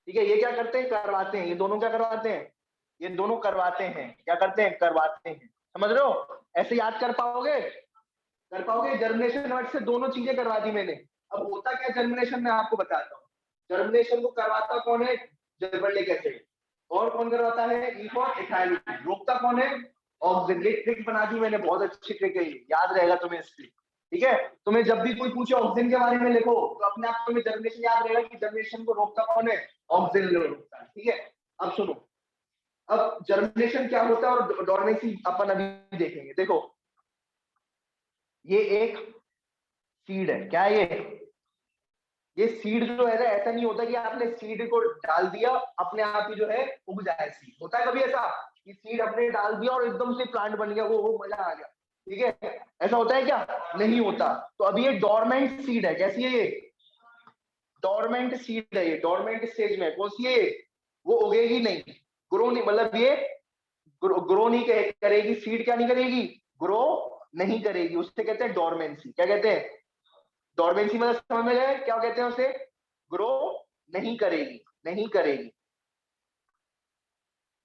ठीक है, ये क्या करते हैं? करवाते हैं। ये दोनों क्या करवाते हैं? ये दोनों करवाते हैं। क्या करते हैं? करवाते हैं। समझ रहे हो? ऐसे याद कर पाओगे? कर पाओगे? जर्मिनेशन वर्ड से दोनों चीजें करवा दी मैंने। अब होता क्या जर्मिनेशन में आपको बताता हूँ। जर्मिनेशन को करवाता कौन है? Gibberellic acid. और कौन करवाता है? E for ethylene. रोकता कौन है? ऑक्सीजन। ये ट्रिक बना दी मैंने, बहुत अच्छी ट्रिक है, याद रहेगा तुम्हें इसकी। ठीक है, तुम्हें जब भी कोई पूछे ऑक्सीजन के बारे में लिखो तो अपने आप तुम्हें जर्मिनेशन याद रहेगा कि जर्मिनेशन को रोकता कौन है? ऑक्सीजन रोकता है। ठीक है, अब सुनो, अब जर्मिनेशन क्या होता है और डोरमेंसी अपन अभी देखेंगे। देखो, ये एक सीड है। क्या है ये सीड जो है ना, ऐसा नहीं होता कि आपने सीड को डाल दिया अपने आप ही जो है उग जाए सीड। होता है कभी ऐसा कि सीड अपने डाल दिया और एकदम से प्लांट बन गया, वो मजा आ गया? ठीक है, ऐसा होता है क्या? नहीं होता। तो अभी ये डोरमेंट सीड है। कैसी है ये? डोरमेंट सीड है। ये डोरमेंट स्टेज में। कौन सी है ये? वो उगेगी नहीं, ग्रो नहीं, मतलब ये ग्रो नहीं करेगी। सीड क्या नहीं करेगी? ग्रो नहीं करेगी। उससे कहते हैं डोरमेंसी। क्या कहते हैं? डोरमेंसी मतलब समझ में आए क्या कहते हैं उसे? ग्रो नहीं करेगी, नहीं करेगी,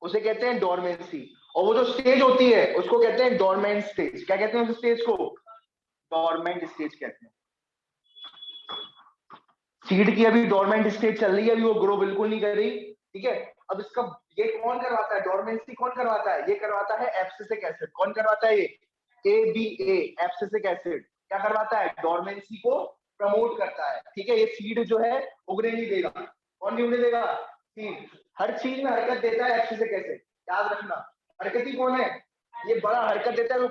उसे कहते हैं डोरमेंसी। और वो जो स्टेज होती है उसको कहते हैं डोरमेंट स्टेज। क्या कहते हैं उस स्टेज को? डोरमेंट स्टेज कहते हैं। सीड की अभी डोरमेंट स्टेज चल रही है, अभी वो ग्रो बिल्कुल नहीं कर रही। ठीक है, अब इसका ये कौन करवाता है? डोरमेंसी कौन करवाता है? ये करवाता है एब्सिसिक एसिड। कौन करवाता है? ये ABA, एब्सिसिक एसिड। क्या करवाता है? डोरमेंसी को प्रमोट करता है। ठीक है, ये सीड जो है उगने नहीं देगा। कौन नहीं उगने देगा? सीड। हर चीज में हरकत देता है एब्सिसिक एसिड, याद रखना। हरकत ही कौन है? ये बड़ा हरकत देता है,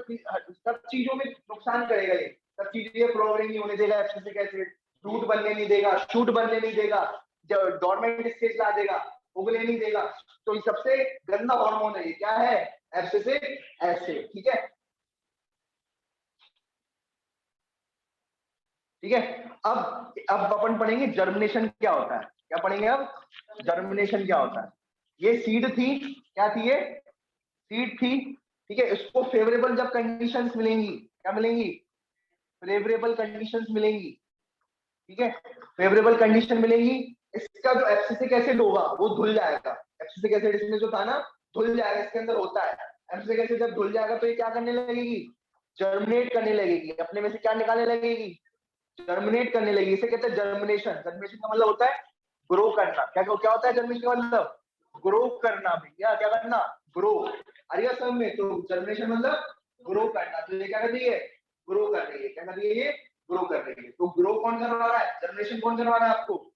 सब चीजों में नुकसान करेगा। ये सब चीजें फ्लोवरिंग नहीं होने देगा एब्सिसिक एसिड, रूट बनने नहीं देगा, शूट बनने नहीं देगा, डोरमेंट स्टेज ला देगा, उगने नहीं देगा। तो ये सबसे गंदा हार्मोन है। ये क्या है? Abscisic acid. ठीक है, ठीक है। अब अपन पढ़ेंगे जर्मिनेशन क्या होता है। क्या पढ़ेंगे अब? जर्मिनेशन क्या होता है। ये सीड थी। क्या थी ये? सीड थी। ठीक है, इसको फेवरेबल जब कंडीशंस मिलेंगी, क्या मिलेंगी? फेवरेबल कंडीशंस मिलेंगी। ठीक है, फेवरेबल कंडीशन मिलेंगी, इसका जो एब्सिसिक एसिड होगा वो धुल जाएगा। एब्सिसिक एसिड इसमें जो था ना, धुल जाएगा, इसके अंदर होता है। एब्सिसिक एसिड जब धुल जाएगा तो ये क्या करने लगेगी? जर्मिनेट करने लगेगी, अपने में से क्या निकालने लगेगी? जर्मिनेट करने लगेगी। इसे कहते हैं जर्मिनेशन। जर्मिनेशन का मतलब होता है ग्रो करना। क्या क्या होता है जर्मिनेशन का मतलब? ग्रो करना भैया। क्या करना? ग्रो। अरे समझ में? तो जर्मिनेशन मतलब ग्रो करना। तो ये क्या कर रही है? ग्रो कर रही है। क्या कर रही है? ये ग्रो कर रही है। तो ग्रो कौन करवा रहा है? जर्मिनेशन कौन करवा रहा है आपको?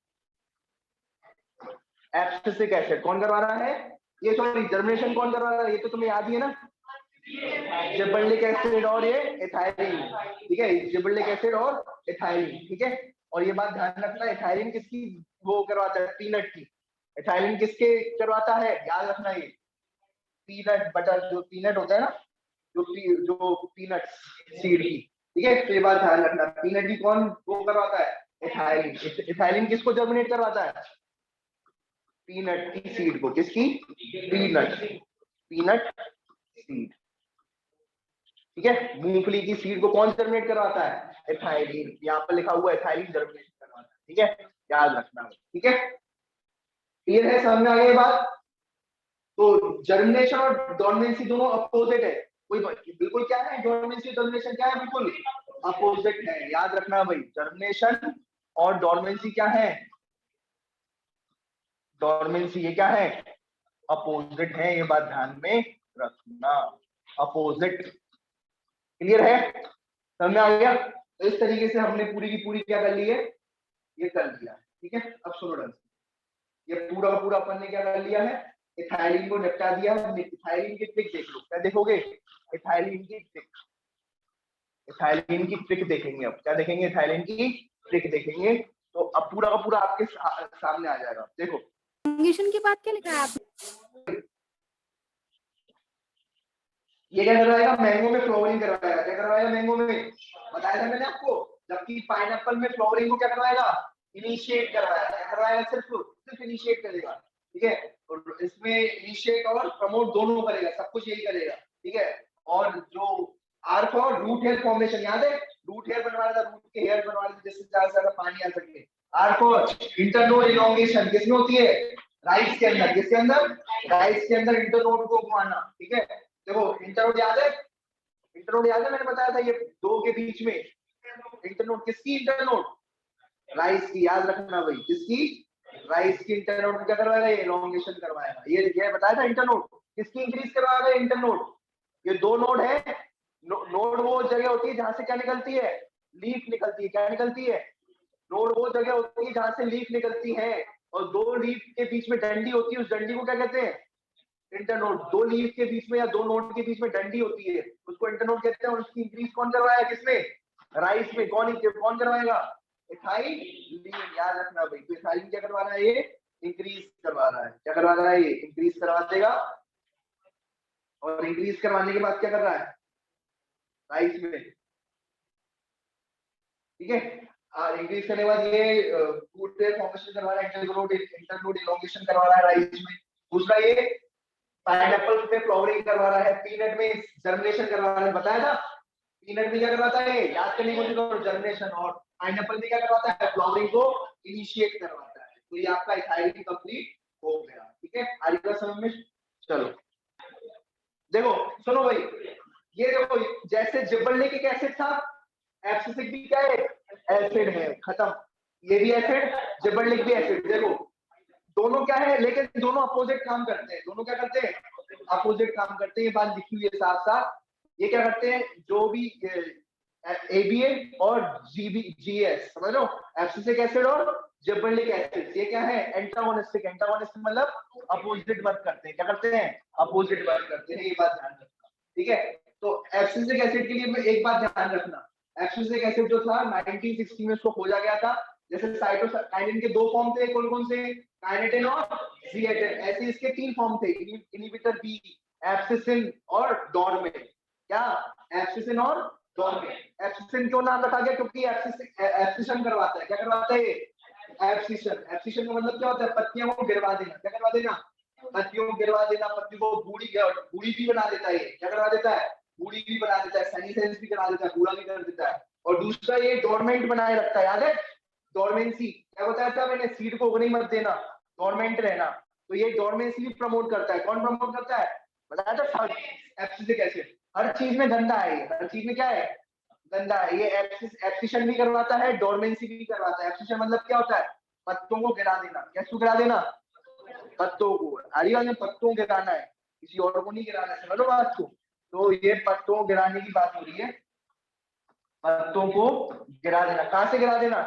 Abscisic acid. कौन करवा रहा है? ये सॉरी जर्मिनेशन कौन कर रहा है, ये तो तुम्हें याद ही है ना, जिबरेलिक एसिड और ये एथाइलिन, ठीक है, जिबरेलिक एसिड और एथाइलिन, ठीक है। और ये बात ध्यान रखना, एथाइलिन किसकी वो करवाता है, पीनट की। एथाइलिन किसके करवाता है, याद रखना, ये पीनट बटर, जो पीनट होता है ना, जो पीनट सीड की, ठीक है। तो ये बात ध्यान रखना, पीनट की कौन वो करवाता है, एथाइलिन। एथाइलिन किसको जर्मिनेट करवाता है, पीनट की सीड को, किसकी, पीनट सीड, ठीक है। मूंगफली की सीड को कौन जर्मिनेट करवाता है, एथाइलिन। यहाँ पर लिखा हुआ एथाइलिन जर्मिनेट करवाता है, ठीक है, याद रखना, ठीक है। क्लियर है, समझ में आ गई ये बात। तो जर्मिनेशन और डोर्मेंसी दोनों अपोजिट है, कोई बिल्कुल क्या है, डोर्मेंसी डोर्मेशन क्या है, बिल्कुल अपोजिट है, याद रखना भाई। जर्मिनेशन और डोर्मेंसी क्या है, डोर्मेंसी ये क्या है, अपोजिट है, ये बात ध्यान में रखना, अपोजिट। क्लियर है, समझ में आ गया। तो इस तरीके से हमने पूरी की पूरी क्या कर ली है, ये कर लिया, ठीक है। अब सुनो ढंग से, ये पूरा का पूरा अपन ने क्या कर लिया है, इथाइलिन को निपटा दिया। इथाइलिन की ट्रिक देख लो, क्या देखोगे, इथाइलिन की ट्रिक, इथाइलिन की ट्रिक देखेंगे। अब क्या देखेंगे, इथाइलिन की ट्रिक देखेंगे। तो अब पूरा का पूरा आपके सामने आ जाएगा, देखो। की बात क्या लिखा है आपने, ये क्या करवाएगा, मैंगो में फ्लावरिंग करवाएगा, क्या करवाएगा, मैंगो में, बताया था मैंने आपको। जबकि पाइनएप्पल में फ्लावरिंग को क्या करवाएगा, इनिशिएट करवाएगा, क्या करवाएगा, सिर्फ इनिशिएट करेगा, ठीक है। और इसमें इनिशिएट और प्रमोट दोनों करेगा, सब कुछ यही करेगा, ठीक है। और जो R for root hair formation, याद है, रूट हेयर बनवा रहा था, रूट के हेयर बनवा रहे थे जिससे ज्यादा से ज्यादा पानी आ सके। आर फॉर इंटरनोड इलोंगेशन, किसमें होती है, राइस के अंदर, किसके अंदर, राइस के अंदर इंटरनोड को घुमाना, ठीक है। देखो इंटरनोड याद है, इंटरनोड याद है, मैंने बताया था ये दो के बीच में इंटरनोड, किसकी इंटरनोड, राइस की, याद रखना भाई, किसकी, राइस की इंटरनोड क्या करवाएगा, ये एलोंगेशन करवाएगा। ये बताया था, इंटरनोड किसकी इंक्रीज करवाएगा, इंटरनोड। ये दो नोड है, नोड वो जगह होती है जहां से क्या निकलती है, लीफ निकलती है, क्या निकलती है, नोड वो जगह होती है जहां से लीफ निकलती है। और दो लीफ के बीच में डंडी होती है, उस डंडी को क्या कहते हैं, इंटरनोड। दो लीफ के बीच में या दो नोड के बीच में डंडी होती है, उसको इंटरनोड कहते हैं। और उसकी इंक्रीज कौन करवाया, किसमें, राइस में। कौन करवाएगा, इथाइलिन, याद रखना भाई। तो इथाइलिन क्या करवा रहा है, ये इंक्रीज करवा रहा है, क्या करवा रहा है, ये इंक्रीज करवा देगा। और इंक्रीज करवाने के बाद क्या कर रहा है, राइस में, ठीक है। इंक्रीज करने के बाद ये फूड फॉर्मेशन करवा रहा है, इंटरनोड इलोंगेशन करवा रहा है राइस में। दूसरा ये पाइनएप्पल पे फ्लावरिंग करवा रहा है, पीनट में जर्मिनेशन करवा रहा है, बताया था। पीनट में क्या करवाता है, याद करने को तो जर्मिनेशन, और पाइनएप्पल में क्या करवाता है, फ्लावरिंग को इनिशिएट करवाता है। तो ये आपका इथाइलिन कंप्लीट हो गया, ठीक है। आगे समझ में, चलो देखो, सुनो भाई, ये देखो, जैसे जिबरेलिक एक एसिड था, एब्सिसिक भी क्या है, एसिड है, खत्म। ये भी एसिड, जिबरेलिक भी एसिड। देखो दोनों क्या है, लेकिन दोनों अपोजिट काम करते हैं, दोनों क्या करते हैं, अपोजिट काम करते हैं। ये बात लिखी हुई है साफ साफ। ये क्या करते हैं, जो भी एबीए और जीएस, समझ लो, एब्सिसिक एसिड और जिबरेलिक एसिड, ये क्या है, एंटागोनिस्टिक। एंटागोनिस्टिक मतलब अपोजिट वर्क करते हैं, क्या करते हैं, अपोजिट वर्क करते हैं, ये बात ध्यान रखना, ठीक है। तो एब्सिसिक एसिड के लिए एक बात ध्यान रखना, एब्सिसिक एसिड जो था 1960 में उसको खोजा गया था। जैसे साइटोकाइनिन के दो फॉर्म थे, कौन कौन से, काइनेटिन और जिएटिन, ऐसे इसके तीन फॉर्म थे, इनहिबिटर बी, एब्सिसिन और डॉर्मेन। क्या, एब्सिसिन और डॉर्मेन। एब्सिसिन क्यों नाम रखा गया, क्योंकि एब्सिशन करवाता है, क्या करवाता है, एब्सिशन। एब्सिशन का मतलब क्या होता है, पत्तियों को गिरवा देना, क्या करवा देना, पत्तियों को गिरवा देना, पत्ती को बूढ़ी भी बना देता है, क्या करवा देता है, बूढ़ी भी बना देता है, सेनीसेंस भी करा देता है, बूढ़ा भी कर देता है। और दूसरा ये डोरमेंट बनाए रखता है, याद है, डोरमेंसी, क्या बताया था मैंने, सीड को उगने मत देना, डोरमेंट रहना। तो ये डोरमेंसी भी प्रमोट करता है। कौन प्रमोट करता है, बताया था, एब्सिसिक एसिड। हर चीज में गंदा है ये, हर चीज में क्या है, गंदा है। ये एब्सिशन भी करवाता है, डोरमेंसी भी करवाता है। एब्सिशन मतलब क्या होता है, पत्तों को गिरा देना, कैसे गिरा देना, पत्तों को, हरियाणा में पत्तों को गिराना है, किसी और को नहीं गिराना है, समझ लो बात को। तो ये पत्तों को गिराने की बात हो रही है, पत्तों को गिरा देना। कहां से गिरा देना,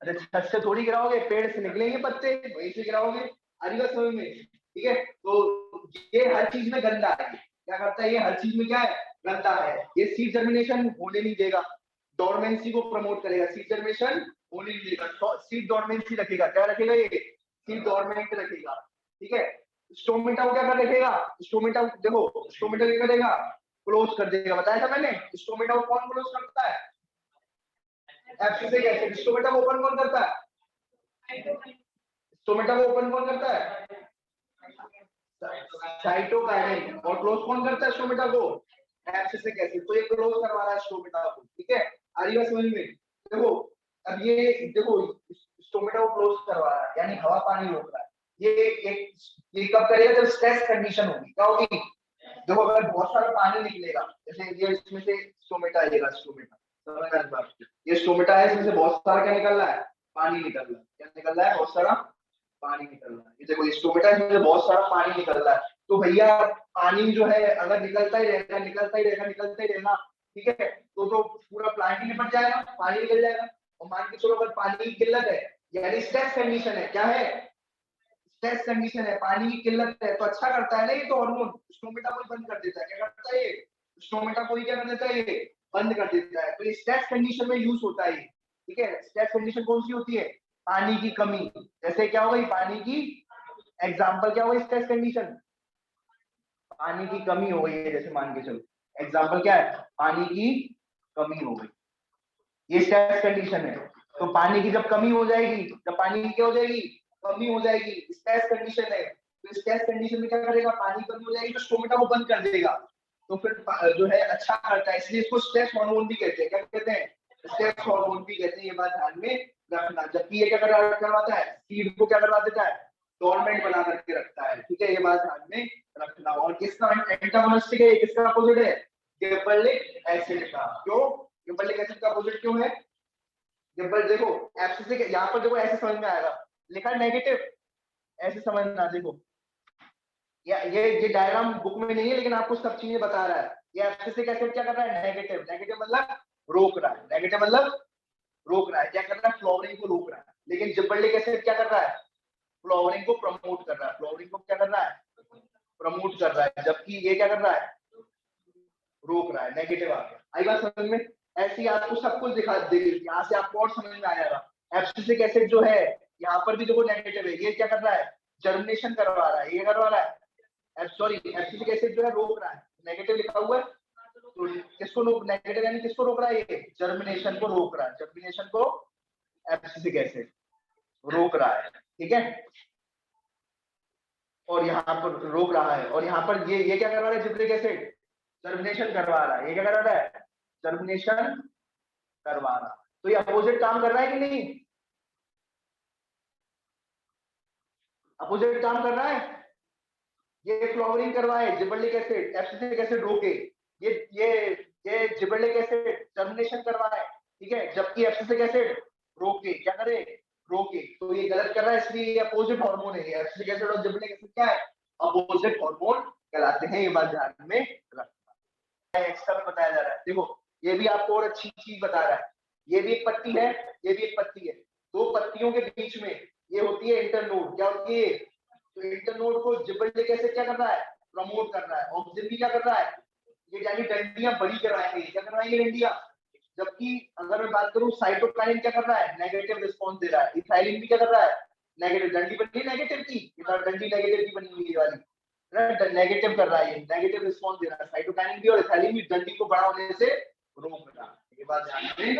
अरे छत से थोड़ी गिराओगे, पेड़ से निकलेंगे पत्ते, वहीं से गिराओगे। आएगा समझ में, ठीक है। तो ये हर चीज में गंदा है, क्या करता है ये, हर चीज में क्या है, गंदा है। ये सीड जर्मिनेशन होने नहीं देगा, डोरमेंसी को प्रमोट करेगा, सीड जर्मिनेशन होने नहीं देगा, सीड डोरमेंसी रखेगा, क्या रखेगा ये, सीड डोरमेंट रखेगा, ठीक है। स्टोमेटा को क्या कर रखेगा, स्टोमेटा देखो, स्टोमेटा क्या करेगा, क्लोज कर देगा, बताया था मैंने, स्टोमेटा को कौन क्लोज करता है, एब्सिसिक एसिड। स्टोमेटा को ओपन कौन करता है, स्टोमेटा को ओपन कौन करता है, साइटोकाइनेन, और क्लोज कौन करता है स्टोमेटा को, एब्सिसिक एसिड। तो ये क्लोज करवा रहा है स्टोमेटा को, ठीक है, आ रही है समझ में। देखो अब ये देखो स्टोमेटा को क्लोज करवा रहा है, यानी हवा पानी रोक रहा है। ये कब करेगा, जब स्ट्रेस कंडीशन होगी, क्या होगी, देखो अगर बहुत सारा पानी निकलेगा, जैसे ये इसमें से स्टोमेटा आएगा, स्टोमेटा ये स्टोमेटा है, इसमें से बहुत सारा क्या निकल रहा है, पानी निकल रहा है, क्या निकल रहा है, बहुत सारा पानी निकल रहा है। ये देखो स्टोमेटा है, इसमें बहुत सारा पानी निकल रहा है। तो भैया पानी जो है अगर निकलता ही रहेगा, निकलता ही रहेगा, निकलता ही रहेगा, ठीक है, तो पूरा प्लांट ही निपट जाएगा, पानी निकल जाएगा। और मान के चलो अगर पानी की किल्लत है, यानी स्ट्रेस कंडीशन है, क्या है, स्ट्रेस कंडीशन है, पानी की किल्लत है, तो अच्छा करता है ना ये, तो हार्मोन स्टोमेटा को बंद कर देता है, क्या करता है ये, स्टोमेटा को क्या कर देता है ये, बंद कर देता है। तो ये स्ट्रेस कंडीशन में यूज होता है, ठीक है। स्ट्रेस कंडीशन कौन सी होती है, पानी की कमी, जैसे क्या होगा पानी की, एग्जांपल क्या होगा स्ट्रेस कंडीशन, पानी की कमी हो गई है, जैसे मान के चलो एग्जांपल क्या है, पानी की कमी हो गई, ये स्ट्रेस कंडीशन है। तो पानी की जब कमी हो जाएगी, जब पानी की क्या हो जाएगी, कमी हो जाएगी, स्ट्रेस कंडीशन है। तो स्ट्रेस कंडीशन में क्या करेगा, पानी कमी हो जाएगी तो स्टोमेटा को बंद कर देगा, तो फिर जो है अच्छा करता है, इसलिए इसको स्ट्रेस हार्मोन भी कहते हैं, क्या कहते हैं, स्ट्रेस हार्मोन भी कहते हैं। ये बात ध्यान में रखना। जबकि ये क्या करवाता है, सीड को क्या करवा देता है, डोरमेंट बना करके रखता है, ठीक है, ये बात ध्यान में रखना। और किसका एंटागोनिस्टिक है, किसका अपोजिट है, गिबरेलिक एसिड का। क्यों गिबरेलिक एसिड का अपोजिट क्यों है, गिबरेलिक देखो एब्सिसिक, यहाँ पर देखो ऐसे समझ में आएगा, लिखा है नेगेटिव, ऐसे समझना। देखो ये डायग्राम बुक में नहीं है, लेकिन आपको सब चीजें बता रहा है। ये एब्सिसिक एसिड क्या कर रहा है, नेगेटिव, नेगेटिव मतलब रोक रहा है, नेगेटिव मतलब रोक रहा है, क्या कर रहा है, फ्लावरिंग को रोक रहा है। लेकिन जिबरेलिक एसिड क्या कर रहा है, फ्लावरिंग को प्रमोट कर रहा है, फ्लावरिंग को क्या कर रहा है, प्रमोट कर रहा है। जबकि ये क्या कर रहा है, रोक रहा है, नेगेटिव आ गया। आई बात समझ में, ऐसे ही आपको सब कुछ दिखा देगी, यहाँ से आपको और समझ में आ जाएगा। एब्सिसिक एसिड जो है यहाँ पर भी देखो नेगेटिव है, ये क्या कर रहा है, जर्मिनेशन करवा रहा है, ये करवा रहा है, सॉरी एब्सिसिक एसिड जो है रोक रहा है, नेगेटिव लिखा हुआ है, तो किसको रोक, नेगेटिव यानी किसको रोक रहा है, ये जर्मिनेशन को रोक रहा है, जर्मिनेशन को एब्सिसिक एसिड रोक रहा है, ठीक है। और यहाँ पर रोक रहा है, और यहाँ पर ये क्या करवा रहा है, जिब्रिक एसिड जर्मिनेशन करवा रहा है, ये क्या करवा रहा है, जर्मिनेशन करवा रहा है। तो ये अपोजिट काम कर रहा है कि नहीं, अपोजिट काम कर रहा है, ये फ्लावरिंग करवाए जिबरेलिक एसिड, एब्सिसिक एसिड रोके, ये जिबरेलिक एसिड जर्मिनेशन करवाए, ठीक है, जबकि एब्सिसिक एसिड रोके, क्या करे, रोके। तो ये गलत कर रहा है, इसलिए ये अपोजिट हार्मोन है। एब्सिसिक एसिड और जिबरेलिक एसिड क्या है, अपोजिट हार्मोन कहलाते हैं, ये बात ध्यान में रखना। एक्स्ट्रा में बताया जा रहा है, देखो ये भी आपको और अच्छी चीज बता रहा है, ये भी एक पत्ती है, ये भी एक पत्ती है, दो पत्तियों के बीच में ये होती है इंटरनोड, क्या होती है, तो इंटरनोड को जिबरेलिक एसिड क्या कर रहा है, प्रमोट कर रहा है, ऑक्सीजन भी क्या कर रहा है, ये यानी डंडियां बड़ी करवाएंगे, क्या करवाएंगे डंडियां। जबकि अगर मैं बात करूं साइटोकाइनिन क्या कर रहा है, नेगेटिव रिस्पांस दे रहा है, इथाइलिन भी क्या कर रहा है, नेगेटिव, डंडी बनी नेगेटिव की, डंडी नेगेटिव की बनी हुई है वाली, नेगेटिव कर रहा है, ये नेगेटिव रिस्पांस दे रहा है, साइटोकाइनिन भी और इथाइलिन भी डंडी को बड़ा होने से रोक रहा है, ये बात ध्यान में